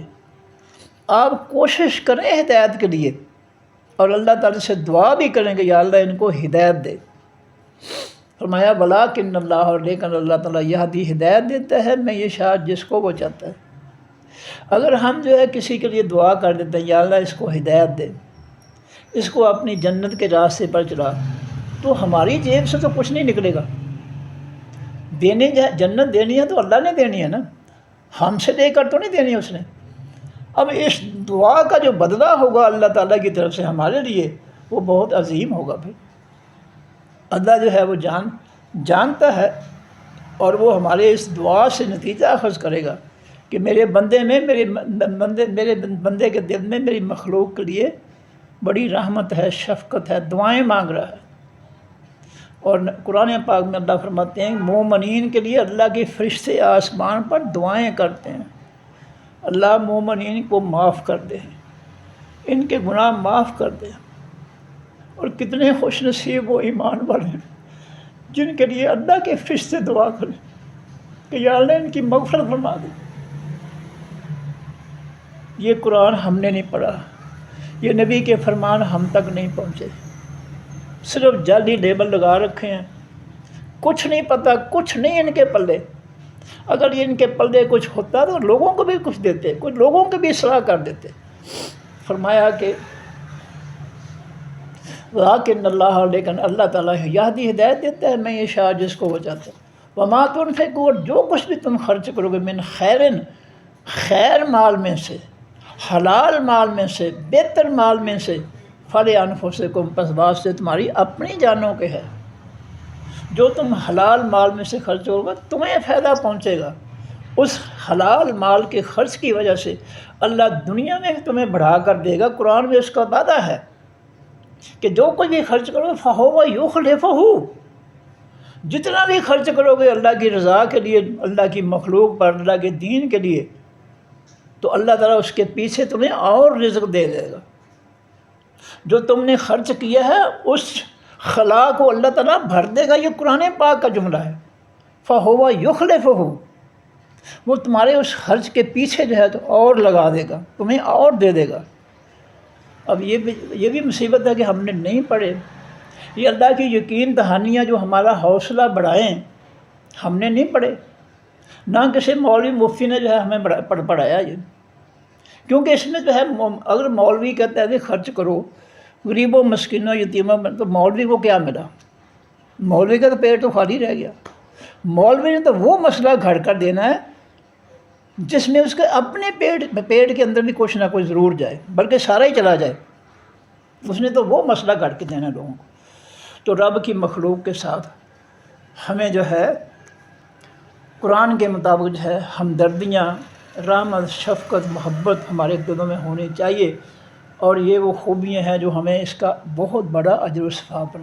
A: آپ کوشش کریں ہدایت کے لیے اور اللہ تعالیٰ سے دعا بھی کریں کہ یا اللہ ان کو ہدایت دے۔ فرمایا ولیکن اللہ، اور لیکن اللہ تعالیٰ یہدی، ہدایت دیتا ہے میں یہ شاید جس کو وہ چاہتا ہے۔ اگر ہم جو ہے کسی کے لیے دعا کر دیتے ہیں یا اللہ اس کو ہدایت دے، اس کو اپنی جنت کے راستے پر چلا، تو ہماری جیب سے تو کچھ نہیں نکلے گا۔ جنت دینی ہے تو اللہ نے دینی ہے نا، ہم سے دے کر تو نہیں دینی اس نے۔ اب اس دعا کا جو بدلہ ہوگا اللہ تعالیٰ کی طرف سے ہمارے لیے وہ بہت عظیم ہوگا۔ پھر اللہ جو ہے وہ جانتا ہے اور وہ ہمارے اس دعا سے نتیجہ اخذ کرے گا کہ میرے بندے کے دل میں میری مخلوق کے لیے بڑی رحمت ہے، شفقت ہے، دعائیں مانگ رہا ہے۔ اور قرآن پاک میں اللہ فرماتے ہیں مومنین کے لیے اللہ کے فرشتے آسمان پر دعائیں کرتے ہیں، اللہ مومنین کو معاف کر دے، ان کے گناہ معاف کر دے۔ اور کتنے خوش نصیب وہ ایمان والے ہیں جن کے لیے اللہ کے فرشتے دعا کریں کہ یا اللہ ان کی مغفرت فرما دے۔ یہ قرآن ہم نے نہیں پڑھا، یہ نبی کے فرمان ہم تک نہیں پہنچے، صرف جعلی لیبل لگا رکھے ہیں، کچھ نہیں پتہ، کچھ نہیں ان کے پلے۔ اگر یہ ان کے پلے کچھ ہوتا تو لوگوں کو بھی کچھ دیتے، کچھ لوگوں کی بھی اصلاح کر دیتے۔ فرمایا کہ لیکن اللہ، لیکن اللہ تعالیٰ یہدی، ہدایت دیتا ہے میں یہ شاء جس کو وہ چاہتا ہے۔ وما تنفقوا، اور جو کچھ بھی تم خرچ کرو گے، من خیرن، خیر مال میں سے، حلال مال میں سے، بہتر مال میں سے، فلانفسکم، پس واسطے تمہاری اپنی جانوں کے ہے۔ جو تم حلال مال میں سے خرچ ہوگا تمہیں فائدہ پہنچے گا۔ اس حلال مال کے خرچ کی وجہ سے اللہ دنیا میں تمہیں بڑھا کر دے گا۔ قرآن میں اس کا وعدہ ہے کہ جو کچھ بھی خرچ کرو فہو یخلفہ، جتنا بھی خرچ کرو گے اللہ کی رضا کے لیے، اللہ کی مخلوق پر، اللہ کے دین کے لیے، تو اللہ تعالیٰ اس کے پیچھے تمہیں اور رزق دے دے گا۔ جو تم نے خرچ کیا ہے اس خلا کو اللہ تعالیٰ بھر دے گا۔ یہ قرآن پاک کا جملہ ہے، فہو یخلفہ، وہ تمہارے اس خرچ کے پیچھے جو ہے تو اور لگا دے گا، تمہیں اور دے دے گا۔ اب یہ بھی مصیبت ہے کہ ہم نے نہیں پڑھے۔ یہ اللہ کی یقین دہانیاں جو ہمارا حوصلہ بڑھائیں ہم نے نہیں پڑھے، نہ کسی مولوی مفتی نے جو ہے ہمیں پڑھایا یہ، کیونکہ اس میں جو ہے اگر مولوی کہتا ہے کہ خرچ کرو غریبوں مسکینوں یتیموں میں، تو مولوی کو کیا ملا؟ مولوی کا تو پیٹ تو خالی رہ گیا۔ مولوی نے تو وہ مسئلہ گھڑ کر دینا ہے جس میں اس کے اپنے پیٹ کے اندر بھی کچھ نہ کچھ ضرور جائے، بلکہ سارا ہی چلا جائے، اس نے تو وہ مسئلہ گھڑ کے دینا لوگوں کو۔ تو رب کی مخلوق کے ساتھ ہمیں جو ہے قرآن کے مطابق جو ہے ہمدردیاں، رحمت، شفقت، محبت ہمارے دلوں میں ہونی چاہیے، اور یہ وہ خوبیاں ہیں جو ہمیں اس کا بہت بڑا اجر و ثواب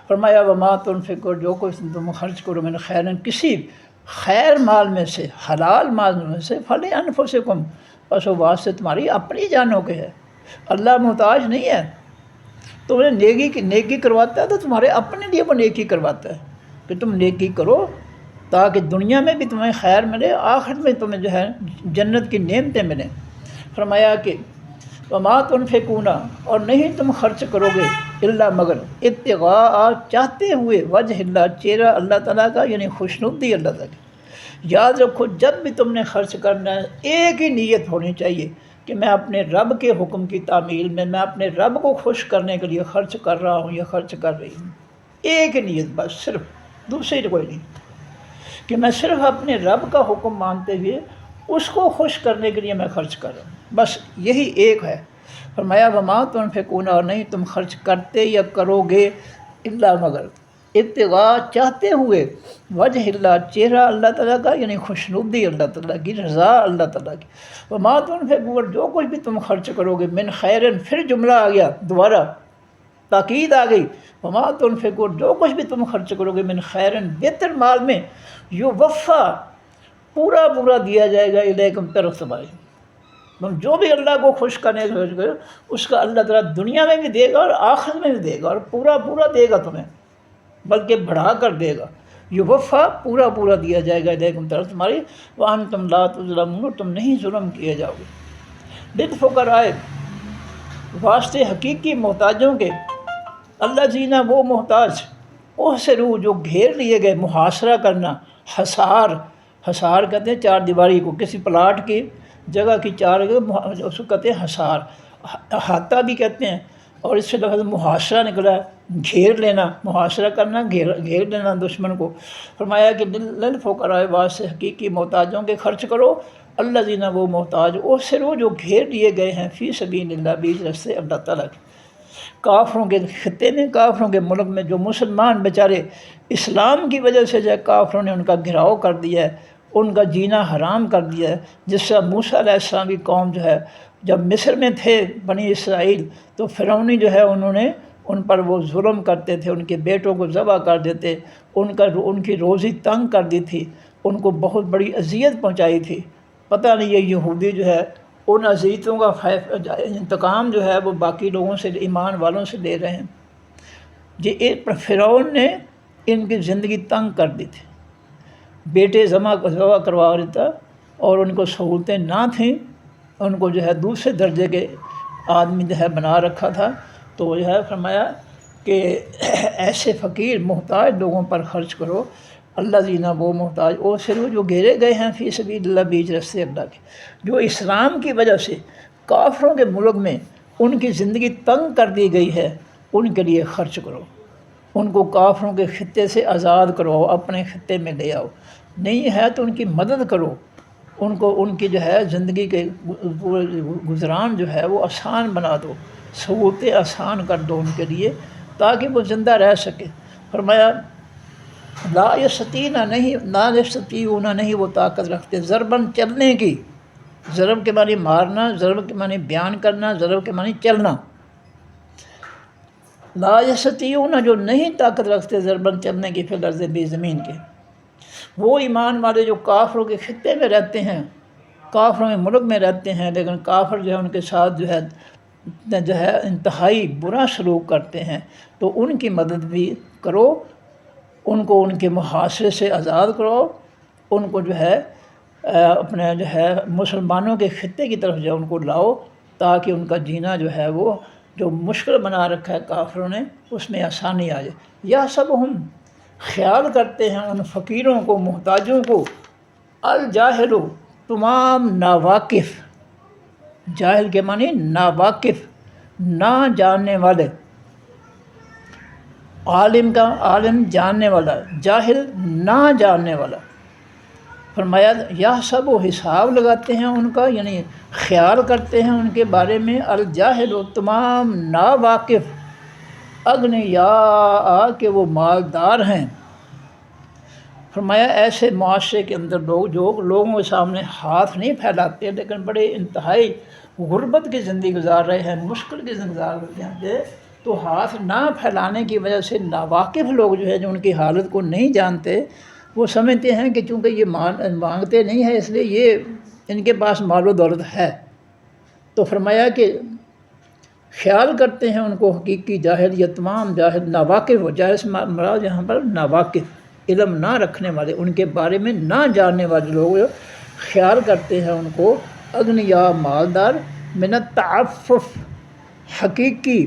A: فرمایا وما تنفقوا، جو کچھ تم خرچ کرو من خیرن، کسی خیر مال میں سے، حلال مال میں سے، فلانفسکم، بس وہ واسطے تمہاری اپنی جانوں کے ہے، اللہ محتاج نہیں ہے۔ تمہیں نیکی کرواتا ہے تو تمہارے اپنے لیے وہ نیکی کرواتا ہے کہ تم نیکی کرو تاکہ دنیا میں بھی تمہیں خیر ملے، آخرت میں تمہیں جو ہے جنت کی نعمتیں ملیں۔ فرمایا کہ وما تنفقون، اور نہیں تم خرچ کرو گے الا مگر ابتغاء، چاہتے ہوئے، وجہ اللہ، چہرہ اللہ تعالیٰ کا، یعنی خوشنودی اللہ تعالیٰ کی۔ یاد رکھو جب بھی تم نے خرچ کرنا ہے ایک ہی نیت ہونی چاہیے کہ میں اپنے رب کے حکم کی تعمیل میں اپنے رب کو خوش کرنے کے لیے خرچ کر رہا ہوں یا خرچ کر رہی ہوں، ایک ہی نیت بس، صرف، دوسری کوئی نہیں، کہ میں صرف اپنے رب کا حکم مانتے ہوئے اس کو خوش کرنے کے لیے میں خرچ کر رہا ہوں، بس یہی ایک ہے۔ فرمایا وما تنفقون، اور نہیں تم خرچ کرتے یا کرو گے الا مگر ابتغاء، چاہتے ہوئے، وجہ اللہ، چہرہ اللہ تعالیٰ کا، یعنی خوشنودی اللہ تعالیٰ کی، رضا اللہ تعالیٰ کی۔ وما تنفقون، جو کچھ بھی تم خرچ کرو گے، من خیرن، پھر جملہ آ گیا دوبارہ، تاکید آ گئی، وما تنفقون، جو کچھ بھی تم خرچ کرو گے، من خیرن، بہتر مال میں، یوفا، پورا پورا دیا جائے گا، الیکم، طرف تمہاری، جو بھی اللہ کو خوش کرنے کے اس کا اللہ تعالیٰ دنیا میں بھی دے گا اور آخرت میں بھی دے گا، اور پورا پورا دے گا تمہیں، بلکہ بڑھا کر دے گا، یوفا، پورا پورا دیا جائے گا، الیکم، طرف تمہاری، وانتم لا تظلمون، تم نہیں ظلم کیے جاؤ گے۔ للفقراء، واسطے حقیقی محتاجوں کے، اللہ جینا، وہ محتاج، احسروا، جو گھیر لیے گئے، محاصرہ کرنا، حصار کہتے ہیں چار دیواری کو، کسی پلاٹ کی جگہ کی چار، اس کو کہتے ہیں حصار، احاطہ بھی کہتے ہیں، اور اس سے لفظ محاصرہ نکلا ہے، گھیر لینا، محاصرہ کرنا، گھیر لینا دشمن کو۔ فرمایا کہ للفقراء، واسطے حقیقی محتاجوں کے خرچ کرو، اللہ جینا، وہ محتاج، احسروا، جو گھیر لیے گئے ہیں، فی سبیل اللہ، بیچ راستے اللہ تعالیٰ کے۔ کافروں کے خطے میں، کافروں کے ملک میں، جو مسلمان بیچارے اسلام کی وجہ سے جو ہے کافروں نے ان کا گھراؤ کر دیا ہے، ان کا جینا حرام کر دیا ہے، جس سے موسیٰ علیہ السلام کی قوم جو ہے جب مصر میں تھے بنی اسرائیل، تو فرعونی جو ہے انہوں نے ان پر وہ ظلم کرتے تھے، ان کے بیٹوں کو ذبح کر دیتے، ان کی روزی تنگ کر دی تھی، ان کو بہت بڑی اذیت پہنچائی تھی۔ پتہ نہیں یہ یہودی جو ہے ان اذیتوں کا انتقام جو ہے وہ باقی لوگوں سے، ایمان والوں سے لے رہے ہیں۔ ایک فرعون نے ان کی زندگی تنگ کر دی تھی، بیٹے ذبح کروا دیتا، اور ان کو سہولتیں نہ تھیں، ان کو جو ہے دوسرے درجے کے آدمی جو ہے بنا رکھا تھا، تو جو ہے فرمایا کہ ایسے فقیر محتاج لوگوں پر خرچ کرو، اللہ جینا، وہ محتاج، اور صرف جو گھیرے گئے ہیں فی سبیل اللہ، بیچ راستے اللہ کے، جو اسلام کی وجہ سے کافروں کے ملک میں ان کی زندگی تنگ کر دی گئی ہے، ان کے لیے خرچ کرو، ان کو کافروں کے خطے سے آزاد کرواؤ، اپنے خطے میں لے آؤ، نہیں ہے تو ان کی مدد کرو، ان کو ان کی جو ہے زندگی کے گزران جو ہے وہ آسان بنا دو، سہولتیں آسان کر دو ان کے لیے، تاکہ وہ زندہ رہ سکے۔ فرمایا لا یستطیعون، نہیں وہ طاقت رکھتے، ضرباً، چلنے کی، ضرب کے معنی مارنا، ضرب کے معنی بیان کرنا، ضرب کے معنی چلنا، لا یستطیعون، جو نہیں طاقت رکھتے، ضرباً، چلنے کی، فی الارض، بھی زمین کے۔ وہ ایمان والے جو کافروں کے خطے میں رہتے ہیں، کافروں کے ملک میں رہتے ہیں، لیکن کافر جو ہے ان کے ساتھ جو ہے انتہائی برا سلوک کرتے ہیں، تو ان کی مدد بھی کرو، ان کو ان کے محاصرے سے آزاد کرو، ان کو جو ہے اپنے جو ہے مسلمانوں کے خطے کی طرف جو ان کو لاؤ، تاکہ ان کا جینا جو ہے وہ جو مشکل بنا رکھا ہے کافروں نے، اس میں آسانی آ جائے۔ یا سب خیال کرتے ہیں ان فقیروں کو، محتاجوں کو، الجاہل تمام ناواقف، جاہل کے معنی ناواقف، نہ جاننے والے، عالم کا عالم جاننے والا، جاہل نہ جاننے والا۔ فرمایا یہ سب وہ حساب لگاتے ہیں ان کا، یعنی خیال کرتے ہیں ان کے بارے میں، الجاہل تمام ناواقف، اغنیاء کہ وہ مالدار ہیں۔ فرمایا ایسے معاشرے کے اندر لوگ جو لوگوں کے سامنے ہاتھ نہیں پھیلاتے لیکن بڑے انتہائی غربت کی زندگی گزار رہے ہیں، مشکل کی زندگی گزار رہے ہیں، تو ہاتھ نہ پھیلانے کی وجہ سے ناواقف لوگ جو ہے، جو ان کی حالت کو نہیں جانتے، وہ سمجھتے ہیں کہ چونکہ یہ مانگتے نہیں ہیں اس لیے یہ ان کے پاس مال و دولت ہے۔ تو فرمایا کہ خیال کرتے ہیں ان کو حقیقی جاہل، یا تمام جاہل ناواقف، جاہل سے مراد یہاں پر ناواقف، علم نہ رکھنے والے، ان کے بارے میں نہ جاننے والے لوگ خیال کرتے ہیں ان کو اغنیاء مالدار، من التعفف حقیقی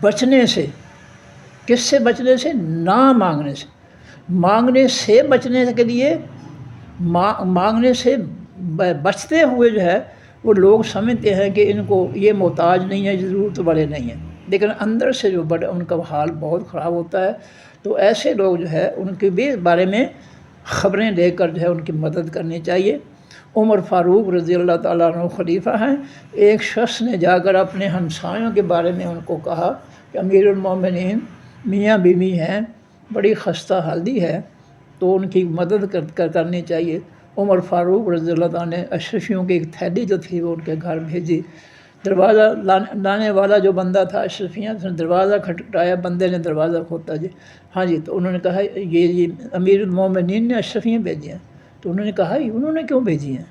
A: بچنے سے۔ کس سے بچنے سے؟ نہ مانگنے سے۔ مانگنے سے بچنے کے لیے، مانگنے سے بچتے ہوئے جو ہے وہ لوگ سمجھتے ہیں کہ ان کو یہ محتاج نہیں ہے، ضرورت والے نہیں ہیں، لیکن اندر سے جو بڑے ان کا حال بہت خراب ہوتا ہے۔ تو ایسے لوگ جو ہے ان کے بھی بارے میں خبریں لے کر جو ہے ان کی مدد کرنی چاہیے۔ عمر فاروق رضی اللہ تعالیٰ عنہ خلیفہ ہیں، ایک شخص نے جا کر اپنے ہمسایوں کے بارے میں ان کو کہا کہ امیر المومنین میاں بیوی ہیں، بڑی خستہ حالی ہے، تو ان کی مدد کرنی چاہیے۔ عمر فاروق رضی اللہ تعالیٰ نے اشرفیوں کی ایک تھیلی جو تھی وہ ان کے گھر بھیجی۔ دروازہ لانے والا جو بندہ تھا اشرفیاں، اس نے دروازہ کھٹکھٹایا، بندے نے دروازہ کھولا، جی ہاں جی، تو انہوں نے کہا یہ امیر المومنین نے اشرفیاں بھیجی ہیں۔ تو انہوں نے کہا انہوں نے کیوں بھیجی ہیں؟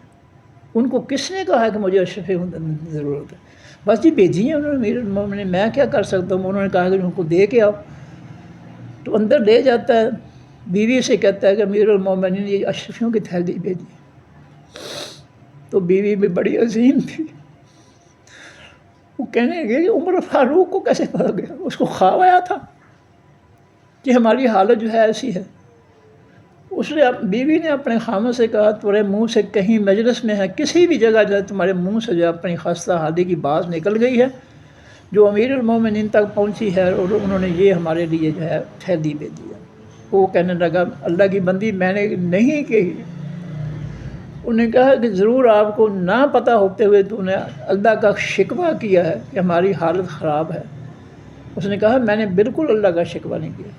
A: ان کو کس نے کہا کہ مجھے اشرفیوں کی ضرورت ہے؟ بس جی بھیجی ہیں انہوں نے امیر المومنین، میں کیا کر سکتا ہوں؟ انہوں نے کہا کہ ان کو دے کے آؤ۔ تو اندر لے جاتا ہے، بیوی سے کہتا ہے کہ امیر المومنین نے یہ اشرفیوں کی تھیلی بھیجی۔ تو بیوی بھی بڑی عظیم تھی، وہ کہنے لگے کہ عمر فاروق کو کیسے پتا گیا؟ اس کو خواب آیا تھا کہ ہماری حالت جو ہے ایسی ہے۔ اس نے بیوی نے اپنے خامد سے کہا تمہارے منہ سے کہیں مجلس میں ہے، کسی بھی جگہ جو ہے تمہارے منہ سے جو ہے اپنی خستہ حالی کی بات نکل گئی ہے جو امیر المومنین تک پہنچی ہے، اور انہوں نے یہ ہمارے لیے جو ہے تھیلی بھیجی ہے۔ وہ کہنے لگا اللہ کی بندی میں نے نہیں کہی۔ انہوں نے کہا کہ ضرور آپ کو نہ پتہ ہوتے ہوئے تو نے اللہ کا شکوہ کیا ہے کہ ہماری حالت خراب ہے۔ اس نے کہا میں نے بالکل اللہ کا شکوہ نہیں کیا۔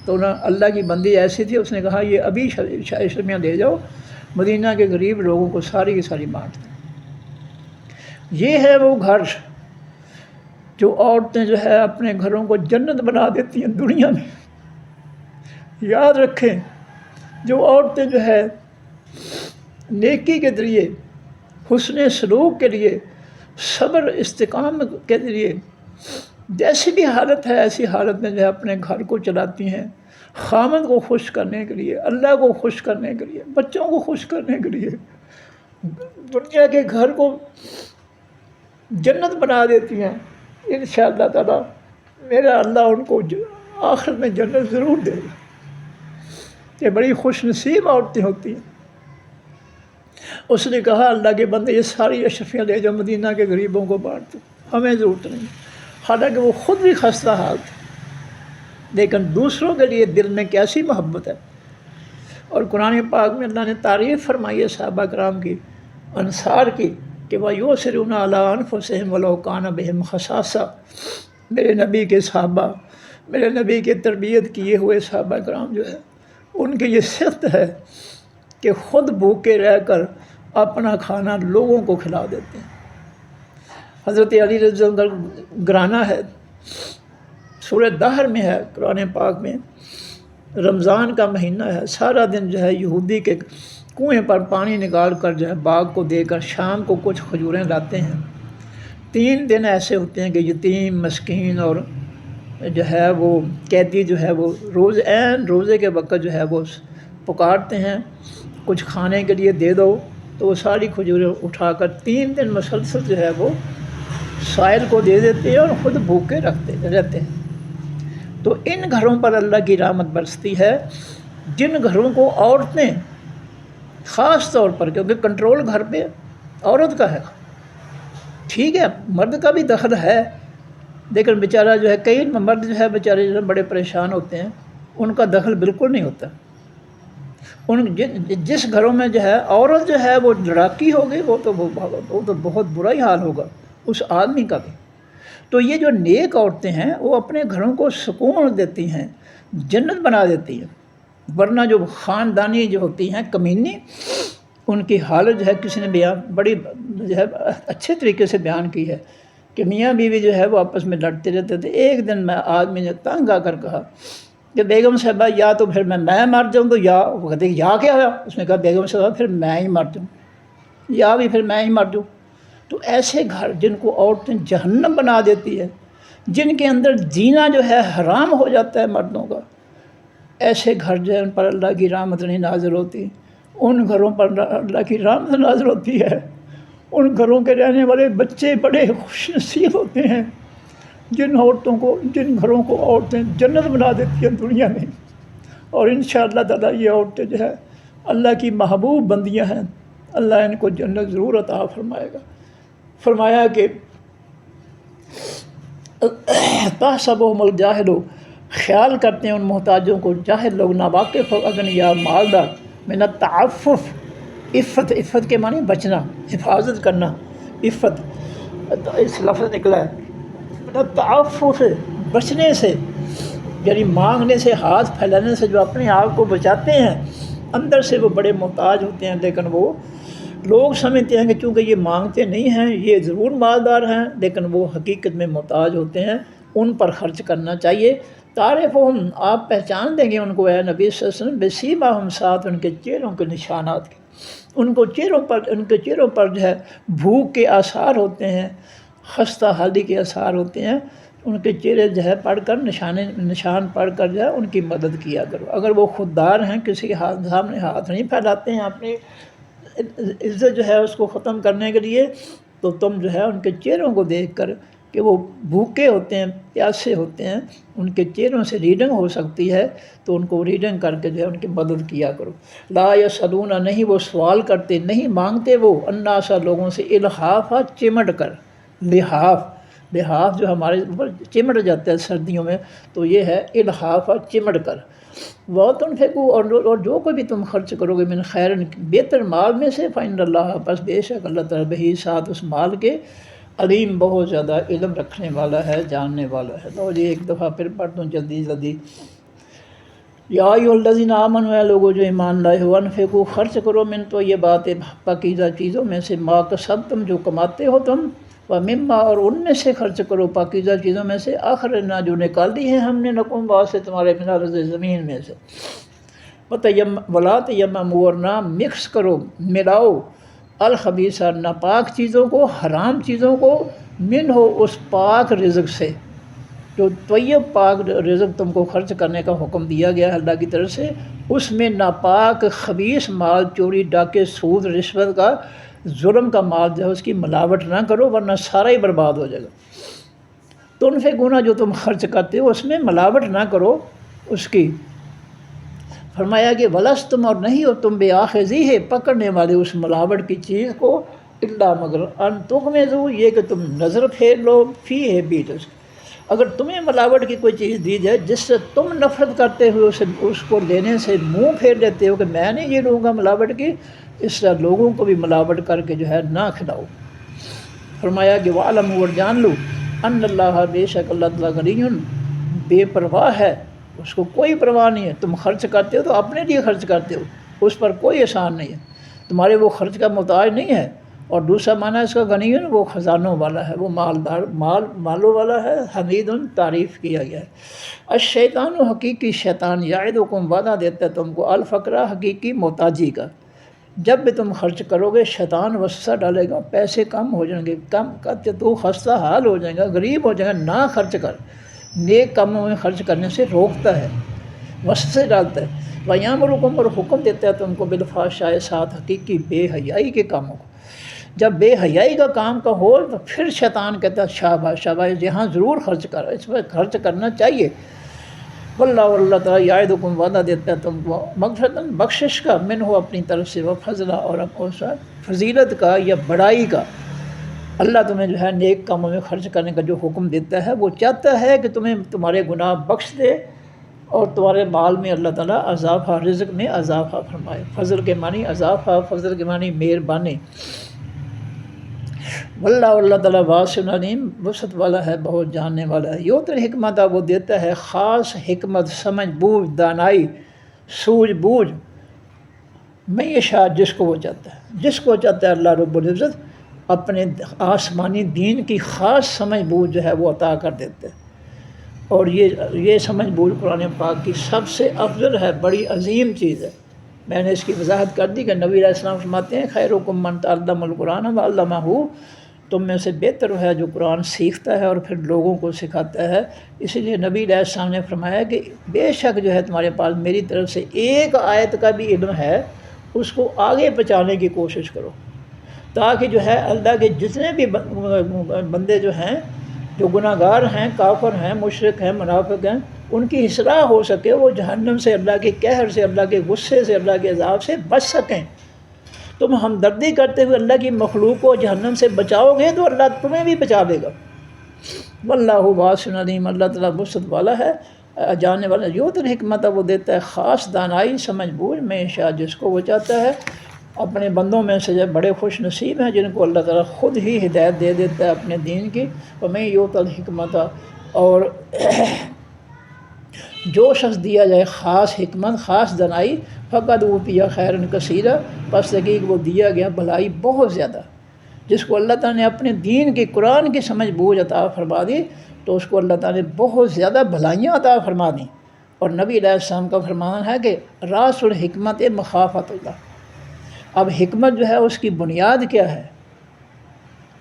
A: تو اللہ کی بندی ایسی تھی، اس نے کہا یہ ابھی اشرفیاں لے جاؤ، مدینہ کے غریب لوگوں کو ساری کی ساری بانٹ دیں۔ یہ ہے وہ گھر جو عورتیں جو ہے اپنے گھروں کو جنت بنا دیتی ہیں دنیا میں۔ یاد رکھیں، جو عورتیں جو ہے نیکی کے ذریعے، حسن سلوک کے لیے، صبر استقامت کے ذریعے، جیسی بھی حالت ہے ایسی حالت میں جو ہے اپنے گھر کو چلاتی ہیں، خامد کو خوش کرنے کے لیے، اللہ کو خوش کرنے کے لیے، بچوں کو خوش کرنے کے لیے، دنیا کے گھر کو جنت بنا دیتی ہیں، انشاءاللہ تعالیٰ میرا اللہ ان کو آخر میں جنت ضرور دے گا۔ یہ بڑی خوش نصیب عورتیں ہوتی ہیں۔ اس نے کہا اللہ کے بندے یہ ساری اشرفیاں لے جاؤ، مدینہ کے غریبوں کو بانٹ دو، ہمیں ضرورت نہیں۔ حالانکہ وہ خود بھی خستہ حال تھے، لیکن دوسروں کے لیے دل میں کیسی محبت ہے۔ اور قرآن پاک میں اللہ نے تعریف فرمائی ہے صحابہ کرام کی، انصار کی، کہ وَيُؤْثِرُونَ عَلَىٰ أَنفُسِهِمْ وَلَوْ كَانَ بِهِمْ خَصَاصَةٌ۔ میرے نبی کے صحابہ، میرے نبی کے تربیت کیے ہوئے صحابہ کرام جو ہے، ان کی یہ صفت ہے کہ خود بھوکے رہ کر اپنا کھانا لوگوں کو کھلا دیتے ہیں۔ حضرت علی رضی اللہ عنہ گرانا ہے، سورہ دہر میں ہے قرآن پاک میں، رمضان کا مہینہ ہے، سارا دن جو ہے یہودی کے کنویں پر پانی نکال کر جو ہے باغ کو دے کر شام کو کچھ کھجوریں لاتے ہیں۔ 3 دن ایسے ہوتے ہیں کہ یتیم، مسکین اور جو ہے وہ قیدی جو ہے وہ روزے کے وقت جو ہے وہ پکارتے ہیں کچھ کھانے کے لیے دے دو، تو وہ ساری کھجوریں اٹھا کر 3 دن مسلسل جو ہے وہ سائل کو دے دیتے ہیں اور خود بھوکے رہتے ہیں۔ تو ان گھروں پر اللہ کی رحمت برستی ہے جن گھروں کو عورتیں خاص طور پر، کیونکہ کنٹرول گھر پہ عورت کا ہے، ٹھیک ہے مرد کا بھی دخل ہے، لیکن بیچارہ جو ہے کئی مرد جو ہے بیچارے جو ہے بڑے پریشان ہوتے ہیں، ان کا دخل بالکل نہیں ہوتا۔ جس گھروں میں جو ہے عورت جو ہے وہ لڑاکی ہوگی، وہ تو بہت برا ہی حال ہوگا اس آدمی کا بھی۔ تو یہ جو نیک عورتیں ہیں وہ اپنے گھروں کو سکون دیتی ہیں، جنت بنا دیتی ہیں۔ ورنہ جو خاندانی جو ہوتی ہیں کمینی، ان کی حالت جو ہے کسی نے بڑی جو ہے اچھے طریقے سے بیان کی ہے کہ میاں بیوی جو ہے وہ آپس میں لڑتے رہتے تھے۔ ایک دن میں آدمی نے تنگ آ کر کہا کہ بیگم صاحبہ یا تو پھر میں مر جاؤں تو یا، وہ کہتے یا کیا ہوا؟ اس نے کہا بیگم صاحبہ پھر میں ہی مر جاؤں، یا بھی پھر میں ہی مر جاؤں۔ تو ایسے گھر جن کو عورتیں جہنم بنا دیتی ہے، جن کے اندر جینا جو ہے حرام ہو جاتا ہے مردوں کا، ایسے گھر جو ہے ان پر اللہ کی رحمت نہیں نازل ہوتی۔ ان گھروں پر اللہ کی رحمت نازل ہوتی ہے، ان گھروں کے رہنے والے بچے بڑے خوش نصیب ہوتے ہیں جن گھروں کو عورتیں جنت بنا دیتی ہیں دنیا میں۔ اور انشاءاللہ تعالیٰ یہ عورتیں جو ہے اللہ کی محبوب بندیاں ہیں، اللہ ان کو جنت ضرور عطا فرمائے گا۔ فرمایا کہ تحسبهم الجاہل، خیال کرتے ہیں ان محتاجوں کو جاہل لوگ، ناواقف اغنیاء مالدار، من التعفف، عفت کے معنی بچنا، حفاظت کرنا، عفت اس لفظ نکلا ہے، من التعفف بچنے سے، یعنی مانگنے سے، ہاتھ پھیلانے سے جو اپنے آپ کو بچاتے ہیں، اندر سے وہ بڑے محتاج ہوتے ہیں، لیکن وہ لوگ سمجھتے ہیں کہ چونکہ یہ مانگتے نہیں ہیں یہ ضرور مالدار ہیں، لیکن وہ حقیقت میں محتاج ہوتے ہیں، ان پر خرچ کرنا چاہیے۔ تعریفہم، آپ پہچان دیں گے ان کو اے نبی صلی اللہ علیہ وسلم، بسیماہم، ساتھ ان کے چہروں کے نشانات کے، ان کے چہروں پر جو ہے بھوک کے آثار ہوتے ہیں، خستہ حالی کے آثار ہوتے ہیں، ان کے چہرے جو ہے پڑھ کر نشان پڑھ کر جو ہے ان کی مدد کیا کرو۔ اگر وہ خوددار ہیں، کسی کے سامنے ہاتھ نہیں پھیلاتے ہیں اپنی عزت جو ہے اس کو ختم کرنے کے لیے، تو تم جو ہے ان کے چہروں کو دیکھ کر کہ وہ بھوکے ہوتے ہیں، پیاسے ہوتے ہیں، ان کے چہروں سے ریڈنگ ہو سکتی ہے، تو ان کو ریڈنگ کر کے جو ہے ان کی مدد کیا کرو۔ لا یسألون، نہیں وہ سوال کرتے، نہیں مانگتے وہ، الناس، لوگوں سے، الحافا، چمٹ کر، لحاف جو ہمارے اوپر چمٹ جاتا ہے سردیوں میں، تو یہ ہے الحافا، چمٹ کر۔ وَتُنْفِقُوا، اور جو کوئی بھی تم خرچ کرو گے، من خیر، بہتر مال میں سے، فإن اللہ، پس بے شک اللہ تعالیٰ، بہی، ساتھ اس مال کے، علیم، بہت زیادہ علم رکھنے والا ہے، جاننے والا ہے۔ تو یہ ایک دفعہ پھر پڑھ دوں جلدی۔ یا ایھا الذین آمنوا، اے لوگو جو ایمان لائے ہو، انفقوا، خرچ کرو، من طیبات، پاکیزہ چیزوں میں سے، ما کسبتم، جو کماتے ہو تم، ومما، اور ان میں سے خرچ کرو، پاکیزہ چیزوں میں سے، اخرجنا، جو نکال دی ہیں ہم نے، لکم، واسطے تمہارے، من الارض، زمین میں سے، ولا تیمموا، اور نہ مکس کرو، ملاؤ، الخبیثہ، ناپاک چیزوں کو، حرام چیزوں کو، منہ، اس پاک رزق سے، جو طیب پاک رزق تم کو خرچ کرنے کا حکم دیا گیا ہے اللہ کی طرف سے، اس میں ناپاک خبیث مال، چوری، ڈاکے، سود، رشوت کا، ظلم کا مال جو ہے اس کی ملاوٹ نہ کرو، ورنہ سارا ہی برباد ہو جائے گا۔ تنفقون، جو تم خرچ کرتے ہو اس میں ملاوٹ نہ کرو اس کی۔ فرمایا کہ ولستم، اور نہیں ہو تم، بآخذیہ، پکڑنے والے اس ملاوٹ کی چیز کو، الا، مگر، ان تغمضوا، یہ کہ تم نظر پھیر لو، فیہ، بیچ اس کے۔ اگر تمہیں ملاوٹ کی کوئی چیز دی جائے جس سے تم نفرت کرتے ہوئے اس کو لینے سے منہ پھیر لیتے ہو کہ میں نہیں یہ لوں گا ملاوٹ کی، اس طرح لوگوں کو بھی ملاوٹ کر کے جو ہے نہ کھلاؤ۔ فرمایا کہ وَاعْلَمُوا، اور جان لو، ان اللہ، بے شک اللہ تعالیٰ، غنی، بے پرواہ ہے، اس کو کوئی پرواہ نہیں ہے۔ تم خرچ کرتے ہو تو اپنے لیے خرچ کرتے ہو، اس پر کوئی احسان نہیں ہے، تمہارے وہ خرچ کا محتاج نہیں ہے۔ اور دوسرا معنی اس کا غنی، وہ خزانوں والا ہے، وہ مالدار، مالوں والا ہے، حمید، تعریف کیا گیا ہے۔ الشیطان، حقیقی شیطان، یعدکم، وعدہ دیتا ہے تم کو، الفقر، حقیقی محتاجی کا۔ جب بھی تم خرچ کرو گے شیطان وسوسہ ڈالے گا، پیسے کم ہو جائیں گے، تو خستہ حال ہو جائے گا، غریب ہو جائے گا، نہ خرچ کر، نیک کاموں میں خرچ کرنے سے روکتا ہے، وسوسے ڈالتا ہے۔ وَیَأْمُرُکم، اور حکم دیتا ہے تم کو، بالفحشاء، ساتھ حقیقی بے حیائی کے کاموں کو۔ جب بے حیائی کا کام کا ہو تو پھر شیطان کہتا ہے شاباش، یہاں ضرور خرچ کر، اس پر خرچ کرنا چاہیے۔ واللہ اللہ تعالیٰ یعدکم وعدہ دیتا ہے تم کو مغفرتاً بخشش کا، من ہو اپنی طرف سے، وہ فضلہ اور فضیلت کا یا بڑائی کا۔ اللہ تمہیں جو ہے نیک کاموں میں خرچ کرنے کا جو حکم دیتا ہے، وہ چاہتا ہے کہ تمہیں تمہارے گناہ بخش دے اور تمہارے مال میں اللہ تعالیٰ اضافہ، رزق میں اضافہ فرمائے۔ فضل کے معنی اضافہ، فضل کے معنی مہربانی۔ واللہ اللہ تعالیٰ واسع علیم، وسعت والا ہے، بہت جاننے والا ہے۔ یوتر حکمت، وہ دیتا ہے خاص حکمت، سمجھ بوجھ، دانائی، سوجھ بوجھ، میں یہ شاہ جس کو وہ چاہتا ہے، جس کو چاہتا ہے اللہ رب العزت اپنے آسمانی دین کی خاص سمجھ بوجھ جو ہے وہ عطا کر دیتے ہیں۔ اور یہ سمجھ بوجھ قرآن پاک کی سب سے افضل ہے، بڑی عظیم چیز ہے۔ میں نے اس کی وضاحت کر دی کہ نبی علیہ السلام فرماتے ہیں خیرکم من تعلم القرآن وعلمہ، تم میں سے بہتر ہے جو قرآن سیکھتا ہے اور پھر لوگوں کو سکھاتا ہے۔ اسی لیے نبی علیہ السلام نے فرمایا کہ بے شک جو ہے تمہارے پاس میری طرف سے ایک آیت کا بھی علم ہے، اس کو آگے پہنچانے کی کوشش کرو، تاکہ جو ہے اللہ کے جتنے بھی بندے جو ہیں، جو گناہ گار ہیں، کافر ہیں، مشرک ہیں، منافق ہیں، ان کی اصلاح ہو سکے، وہ جہنم سے، اللہ کے قہر سے، اللہ کے غصے سے، اللہ کے عذاب سے بچ سکیں۔ تم ہمدردی کرتے ہوئے اللہ کی مخلوق کو جہنم سے بچاؤ گے تو اللہ تمہیں بھی بچا لے گا۔ واللہ واسع علیم، اللہ تعالیٰ وسعت والا ہے، جاننے والا۔ یوتر حکمت، وہ دیتا ہے خاص دانائی، سمجھ بوجھ، میں شاء جس کو وہ چاہتا ہے۔ اپنے بندوں میں سے بڑے خوش نصیب ہیں جن کو اللہ تعالیٰ خود ہی ہدایت دے دیتا ہے اپنے دین کی۔ وَمَن یُؤْتَ الْحِکْمَةَ، اور جو شخص دیا جائے خاص حکمت، خاص دانائی، فقد اوتیٰ خیرا کثیرا، پس تحقیق وہ دیا گیا بھلائی بہت زیادہ۔ جس کو اللہ تعالیٰ نے اپنے دین کی، قرآن کی سمجھ بوجھ عطا فرما دی تو اس کو اللہ تعالیٰ نے بہت زیادہ بھلائیاں عطا فرما دیں۔ اور نبی علیہ السلام کا فرمان ہے کہ راس الحکمت مخافت اللہ۔ اب حکمت جو ہے اس کی بنیاد کیا ہے؟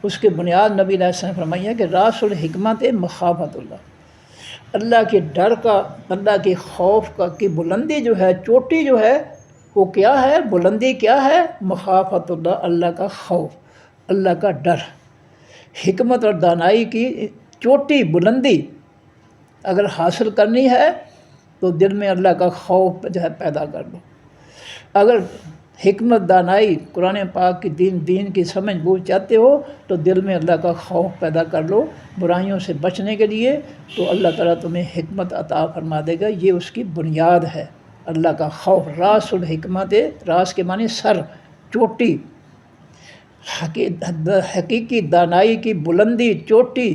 A: اس کی بنیاد نبی علیہ السلام فرمائی ہے کہ راس الحکمت مخافت اللہ، اللہ کے ڈر کا، اللہ کے خوف کا، کی بلندی جو ہے، چوٹی جو ہے وہ کیا ہے؟ بلندی کیا ہے؟ مخافت اللہ، اللہ کا خوف، اللہ کا ڈر۔ حکمت اور دانائی کی چوٹی، بلندی اگر حاصل کرنی ہے تو دل میں اللہ کا خوف جو ہے پیدا کر لو۔ اگر حکمت، دانائی، قرآن پاک کی دین کی سمجھ بوجھ چاہتے ہو تو دل میں اللہ کا خوف پیدا کر لو برائیوں سے بچنے کے لیے، تو اللہ تعالیٰ تمہیں حکمت عطا فرما دے گا۔ یہ اس کی بنیاد ہے، اللہ کا خوف۔ راس الحکمت، راس کے معنی سر، چوٹی، حقیقی دانائی کی بلندی، چوٹی،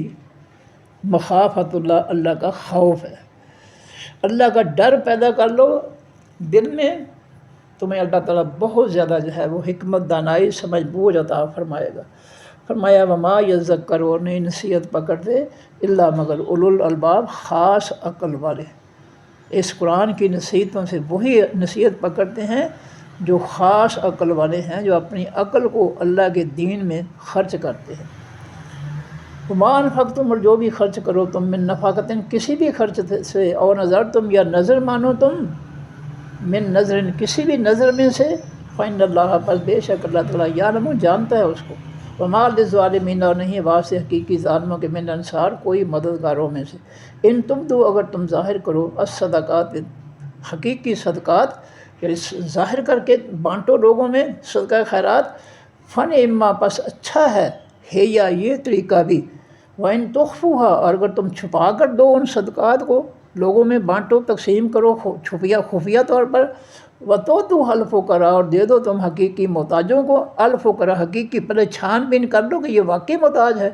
A: مخافت اللہ، اللہ کا خوف ہے۔ اللہ کا ڈر پیدا کر لو دل میں، تمہیں اللہ تعالیٰ بہت زیادہ جو ہے وہ حکمت، دانائی، سمجھ بوجھ عطا فرمائے گا۔ فرمایا وما یذکر، اور نہیں نصیحت پکڑتے الا مگر اولو الالباب، خاص عقل والے۔ اس قرآن کی نصیحتوں سے وہی نصیحت پکڑتے ہیں جو خاص عقل والے ہیں، جو اپنی عقل کو اللہ کے دین میں خرچ کرتے ہیں۔ وما انفقتم، اور جو بھی خرچ کرو تم، من نفقۃ، کسی بھی خرچ سے، اور نظر تم، یا نظر مانو تم، من نظر، کسی بھی نظر میں سے، فإن اللہ، پس بے شک اللہ تعالیٰ، یعلم، جانتا ہے اس کو۔ وما للظالمین، اور نہیں واسطے حقیقی ظالموں کے، من انصار، کوئی مددگاروں میں سے۔ ان تم دو، اگر تم ظاہر کرو، الصدقات، حقیقی صدقات، یعنی ظاہر کر کے بانٹو لوگوں میں صدقہ خیرات، فن اما، پس اچھا ہے یا یہ طریقہ بھی، وَإِن تُخْفُوهَا، اور اگر تم چھپا کر دو ان صدقات کو، لوگوں میں بانٹو، تقسیم کرو خفیہ طور پر، وَتُؤْتُوهَا الْفُقَرَاءَ، اور دے دو تم حقیقی محتاجوں کو، الفقراء، حقیقی، پہلے چھان بین کر لو کہ یہ واقعی محتاج ہے،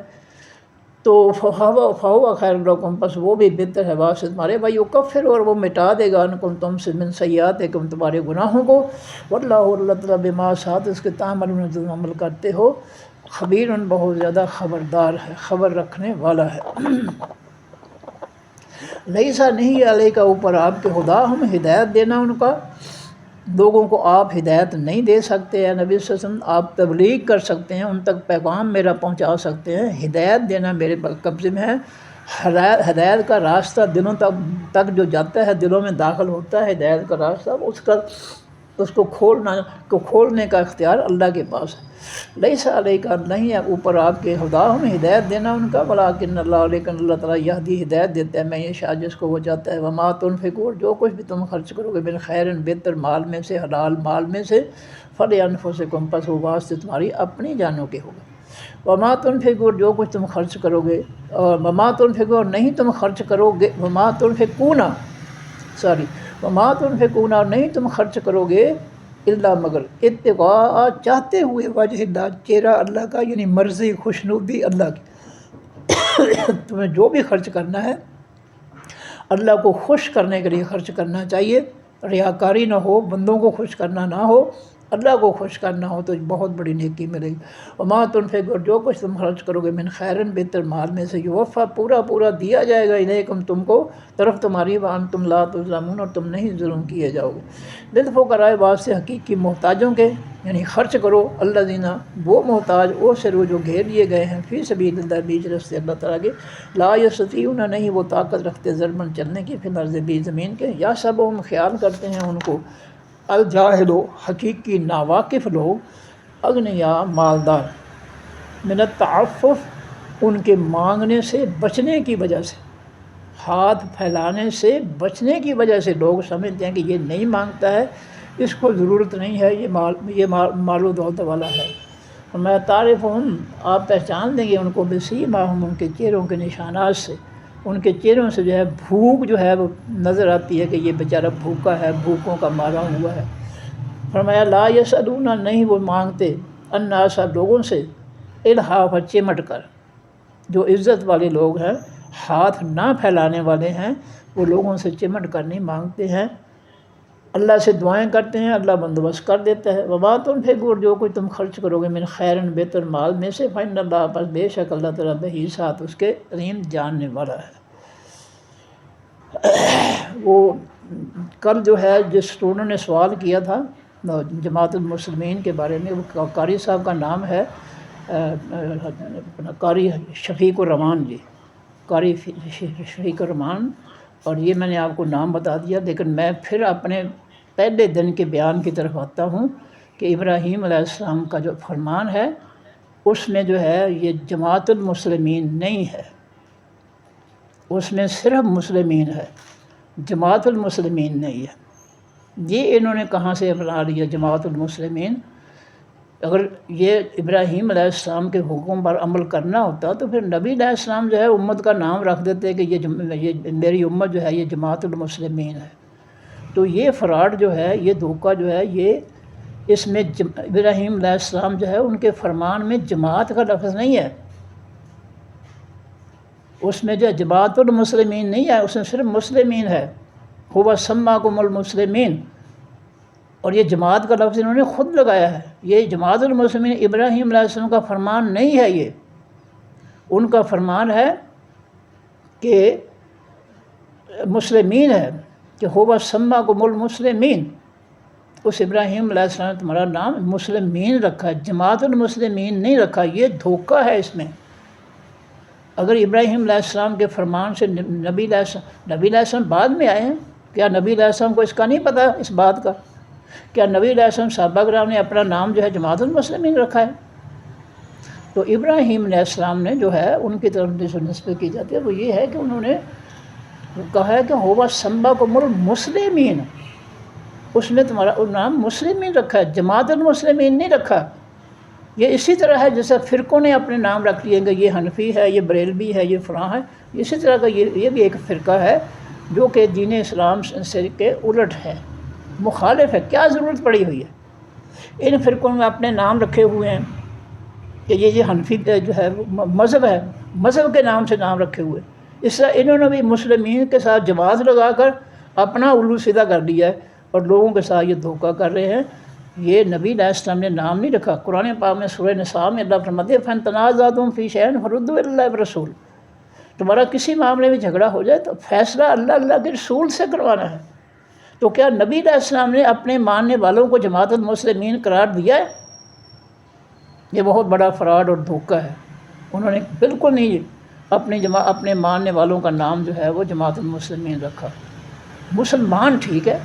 A: تو فَهُوَ خَيْرٌ لَكُمْ، پس وہ بھی بہتر ہے واسطے تمہارے، وَيُكَفِّرُ، اور وہ مٹا دے گا، عنکم، تم سے، من سیئاتکم، تمہارے گناہوں کو، واللہ، اللہ تعالیٰ، بما، ساتھ اس کے تعملون، جو عمل کرتے ہو، خبیر، بہت زیادہ خبردار ہے، خبر رکھنے والا ہے۔ لیسا، نہیں علیہ کا، اوپر آپ کے، ہداہم، ہدایت دینا ان کا، لوگوں کو آپ ہدایت نہیں دے سکتے ہیں نبی صلی اللہ علیہ وسلم، آپ تبلیغ کر سکتے ہیں، ان تک پیغام میرا پہنچا سکتے ہیں، ہدایت دینا میرے قبضے میں ہے۔ ہدایت کا راستہ دلوں تک جو جاتا ہے، دلوں میں داخل ہوتا ہے ہدایت کا راستہ، اس کا اس کو کھولنے کا اختیار اللہ کے پاس ہے۔ لیس علیک، نہیں ہے اوپر آپ کے ہداہم، ہدایت دینا ان کا، ولیکن اللہ، لیکن اللہ تعالیٰ یہدی ہدایت دیتا ہے، میں یہ شاہ جس کو وہ چاہتا ہے۔ وما تنفقوا، جو کچھ بھی تم خرچ کرو گے، من خیر، بہتر مال میں سے، حلال مال میں سے، فلانفسکم، پس وہ واسطے تمہاری اپنی جانوں کے ہوگا۔ وما تنفقوا، جو کچھ تم خرچ کرو گے، اور وما تنفقوا، نہیں تم خرچ کرو گے، وما تنفقون، وما تنفقون، نہیں تم خرچ کرو گے، الا مگر اتقاء، چاہتے ہوئے، وجہ اللہ، چہرہ اللہ کا، یعنی مرضی، خوشنودی اللہ کی۔ تمہیں جو بھی خرچ کرنا ہے اللہ کو خوش کرنے کے لیے خرچ کرنا چاہیے، ریاکاری نہ ہو، بندوں کو خوش کرنا نہ ہو، اللہ کو خوش کرنا ہو، تو بہت بڑی نیکی ملے گی۔ وما تنفقوا، جو کچھ تم خرچ کرو گے، من خیرن، بہتر مال میں سے، یوفا، پورا دیا جائے گا، الیکم، تم کو، طرف تمہاری، وانتم لا تظلمون، اور تم نہیں ظلم کیے جاؤ گے۔ للفقراء، واسطے حقیقی محتاجوں کے، یعنی خرچ کرو، الذین، وہ محتاج، وہ سرو، جو گھیر لیے گئے ہیں، فی سبیل اللہ، بیچ راستے اللہ تعالیٰ کے، لا یستطیعون، نہیں وہ طاقت رکھتے، ضربن، چلنے کی، فی الارض، بھی زمین کے، یا سب ہم، خیال کرتے ہیں ان کو، الجاہلو، حقیقی ناواقف لوگ، اغنیا، مالدار، من التعفف، ان کے مانگنے سے بچنے کی وجہ سے، ہاتھ پھیلانے سے بچنے کی وجہ سے لوگ سمجھتے ہیں کہ یہ نہیں مانگتا ہے، اس کو ضرورت نہیں ہے، یہ مال و دولت والا ہے۔ میں تعارفہم، آپ پہچان دیں گے ان کو، بسیماہم، ان کے چہروں کے نشانات سے، ان کے چہروں سے جو ہے بھوک جو ہے وہ نظر آتی ہے کہ یہ بیچارہ بھوکا ہے، بھوکوں کا مارا ہوا ہے۔ فرمایا لا یسألون، نہیں وہ مانگتے، الناس، لوگوں سے، الحاف، چمٹ کر، جو عزت والے لوگ ہیں، ہاتھ نہ پھیلانے والے ہیں، وہ لوگوں سے چمٹ کر نہیں مانگتے ہیں، اللہ سے دعائیں کرتے ہیں، اللہ بندوبست کر دیتا ہے۔ وما تنفقوا، جو کچھ تم خرچ کرو گے، من خیرن، بہتر مال میں سے، فإن اللہ، بس بے شک اللہ تعالیٰ، بہی، ساتھ اس کے، علیم، جاننے والا ہے۔ وہ کل جو ہے جس اسٹوڈنٹ نے سوال کیا تھا جماعت المسلمین کے بارے میں، وہ قاری صاحب کا نام ہے قاری شفیق الرحمان جی، قاری شفیق الرحمان، اور یہ میں نے آپ کو نام بتا دیا، لیکن میں پھر اپنے پہلے دن کے بیان کی طرف آتا ہوں کہ ابراہیم علیہ السلام کا جو فرمان ہے، اس میں جو ہے یہ جماعت المسلمین نہیں ہے، اس میں صرف مسلمین ہے، جماعت المسلمین نہیں ہے۔ یہ انہوں نے کہاں سے بنا لیا جماعت المسلمین؟ اگر یہ ابراہیم علیہ السلام کے حکم پر عمل کرنا ہوتا تو پھر نبی علیہ السلام جو ہے امت کا نام رکھ دیتے کہ یہ میری امت جو ہے یہ جماعت المسلمین ہے۔ تو یہ فراڈ جو ہے، یہ دھوکہ جو ہے، یہ اس میں ابراہیم علیہ السلام جو ہے ان کے فرمان میں جماعت کا لفظ نہیں ہے، اس میں جو جماعت المسلمین نہیں ہے، اس میں صرف مسلمین ہے، هو سماکم المسلمین، اور یہ جماعت کا لفظ انہوں نے خود لگایا ہے۔ یہ جماعت المسلمین ابراہیم علیہ السلام کا فرمان نہیں ہے، یہ ان کا فرمان ہے کہ مسلمین ہے، کہ هو سماکم المسلمین، اس ابراہیم علیہ السلام نے تمہارا نام مسلمین رکھا ہے، جماعت المسلمین نہیں رکھا۔ یہ دھوکہ ہے اس میں۔ اگر ابراہیم علیہ السلام کے فرمان سے نبی علیہ السلام بعد میں آئے ہیں، کیا نبی علیہ السلام کو اس کا نہیں پتہ، اس بات کا؟ کیا نبی علیہ السلام صحابہ کرام نے اپنا نام جو ہے جماعت المسلمین رکھا ہے؟ تو ابراہیم علیہ السلام نے جو ہے ان کی طرف جو نسبت کی جاتی ہے وہ یہ ہے کہ انہوں نے کہا ہے کہ هو سماکم المسلمین، اس نے تمہارا نام مسلمین رکھا ہے، جماعت المسلمین نہیں رکھا۔ یہ اسی طرح ہے جیسے فرقوں نے اپنے نام رکھ لیے کہ یہ حنفی ہے، یہ بریلوی ہے، یہ فلاں ہے، اسی طرح کا یہ بھی ایک فرقہ ہے جو کہ دین اسلام سے کے الٹ ہے، مخالف ہے۔ کیا ضرورت پڑی ہوئی ہے؟ ان فرقوں میں اپنے نام رکھے ہوئے ہیں کہ یہ حنفی جو ہے مذہب ہے، مذہب کے نام سے نام رکھے ہوئے۔ اس طرح انہوں نے بھی مسلمین کے ساتھ جماعت لگا کر اپنا الو سیدھا کر دیا ہے، اور لوگوں کے ساتھ یہ دھوکہ کر رہے ہیں۔ یہ نبی علیہ السلام نے نام نہیں رکھا۔ قرآن پاک میں سورہ نساء میں اللہ فرماتے ہیں فَإِن تَنَازَعْتُمْ فِي شَيْءٍ فَرُدُّوهُ إِلَى اللَّهِ وَالرَّسُولِ، تمہارا کسی معاملے میں جھگڑا ہو جائے تو فیصلہ اللہ کے رسول سے کروانا ہے۔ تو کیا نبی علیہ السلام نے اپنے ماننے والوں کو جماعت المسلمین قرار دیا ہے؟ یہ بہت بڑا فراڈ اور دھوکہ ہے۔ انہوں نے بالکل نہیں اپنے ماننے والوں کا نام جو ہے وہ جماعت المسلمین رکھا۔ مسلمان ٹھیک ہے،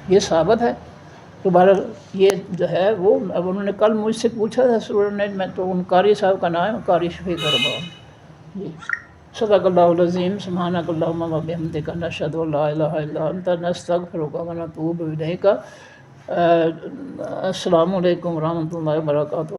A: یہ ثابت ہے، تو بہرحال یہ جو ہے وہ اب انہوں نے کل مجھ سے پوچھا تھا اسٹوڈنٹ نے، میں تو ان قاری صاحب کا نام ہے قاری شفیق ارباب. جی صدق اللہ العظیم. سبحانک اللہم و بحمدک نشہد ان لا الہ الا انت نستغفرک و نتوب الیک. السلام علیکم ورحمۃ اللہ وبرکاتہ.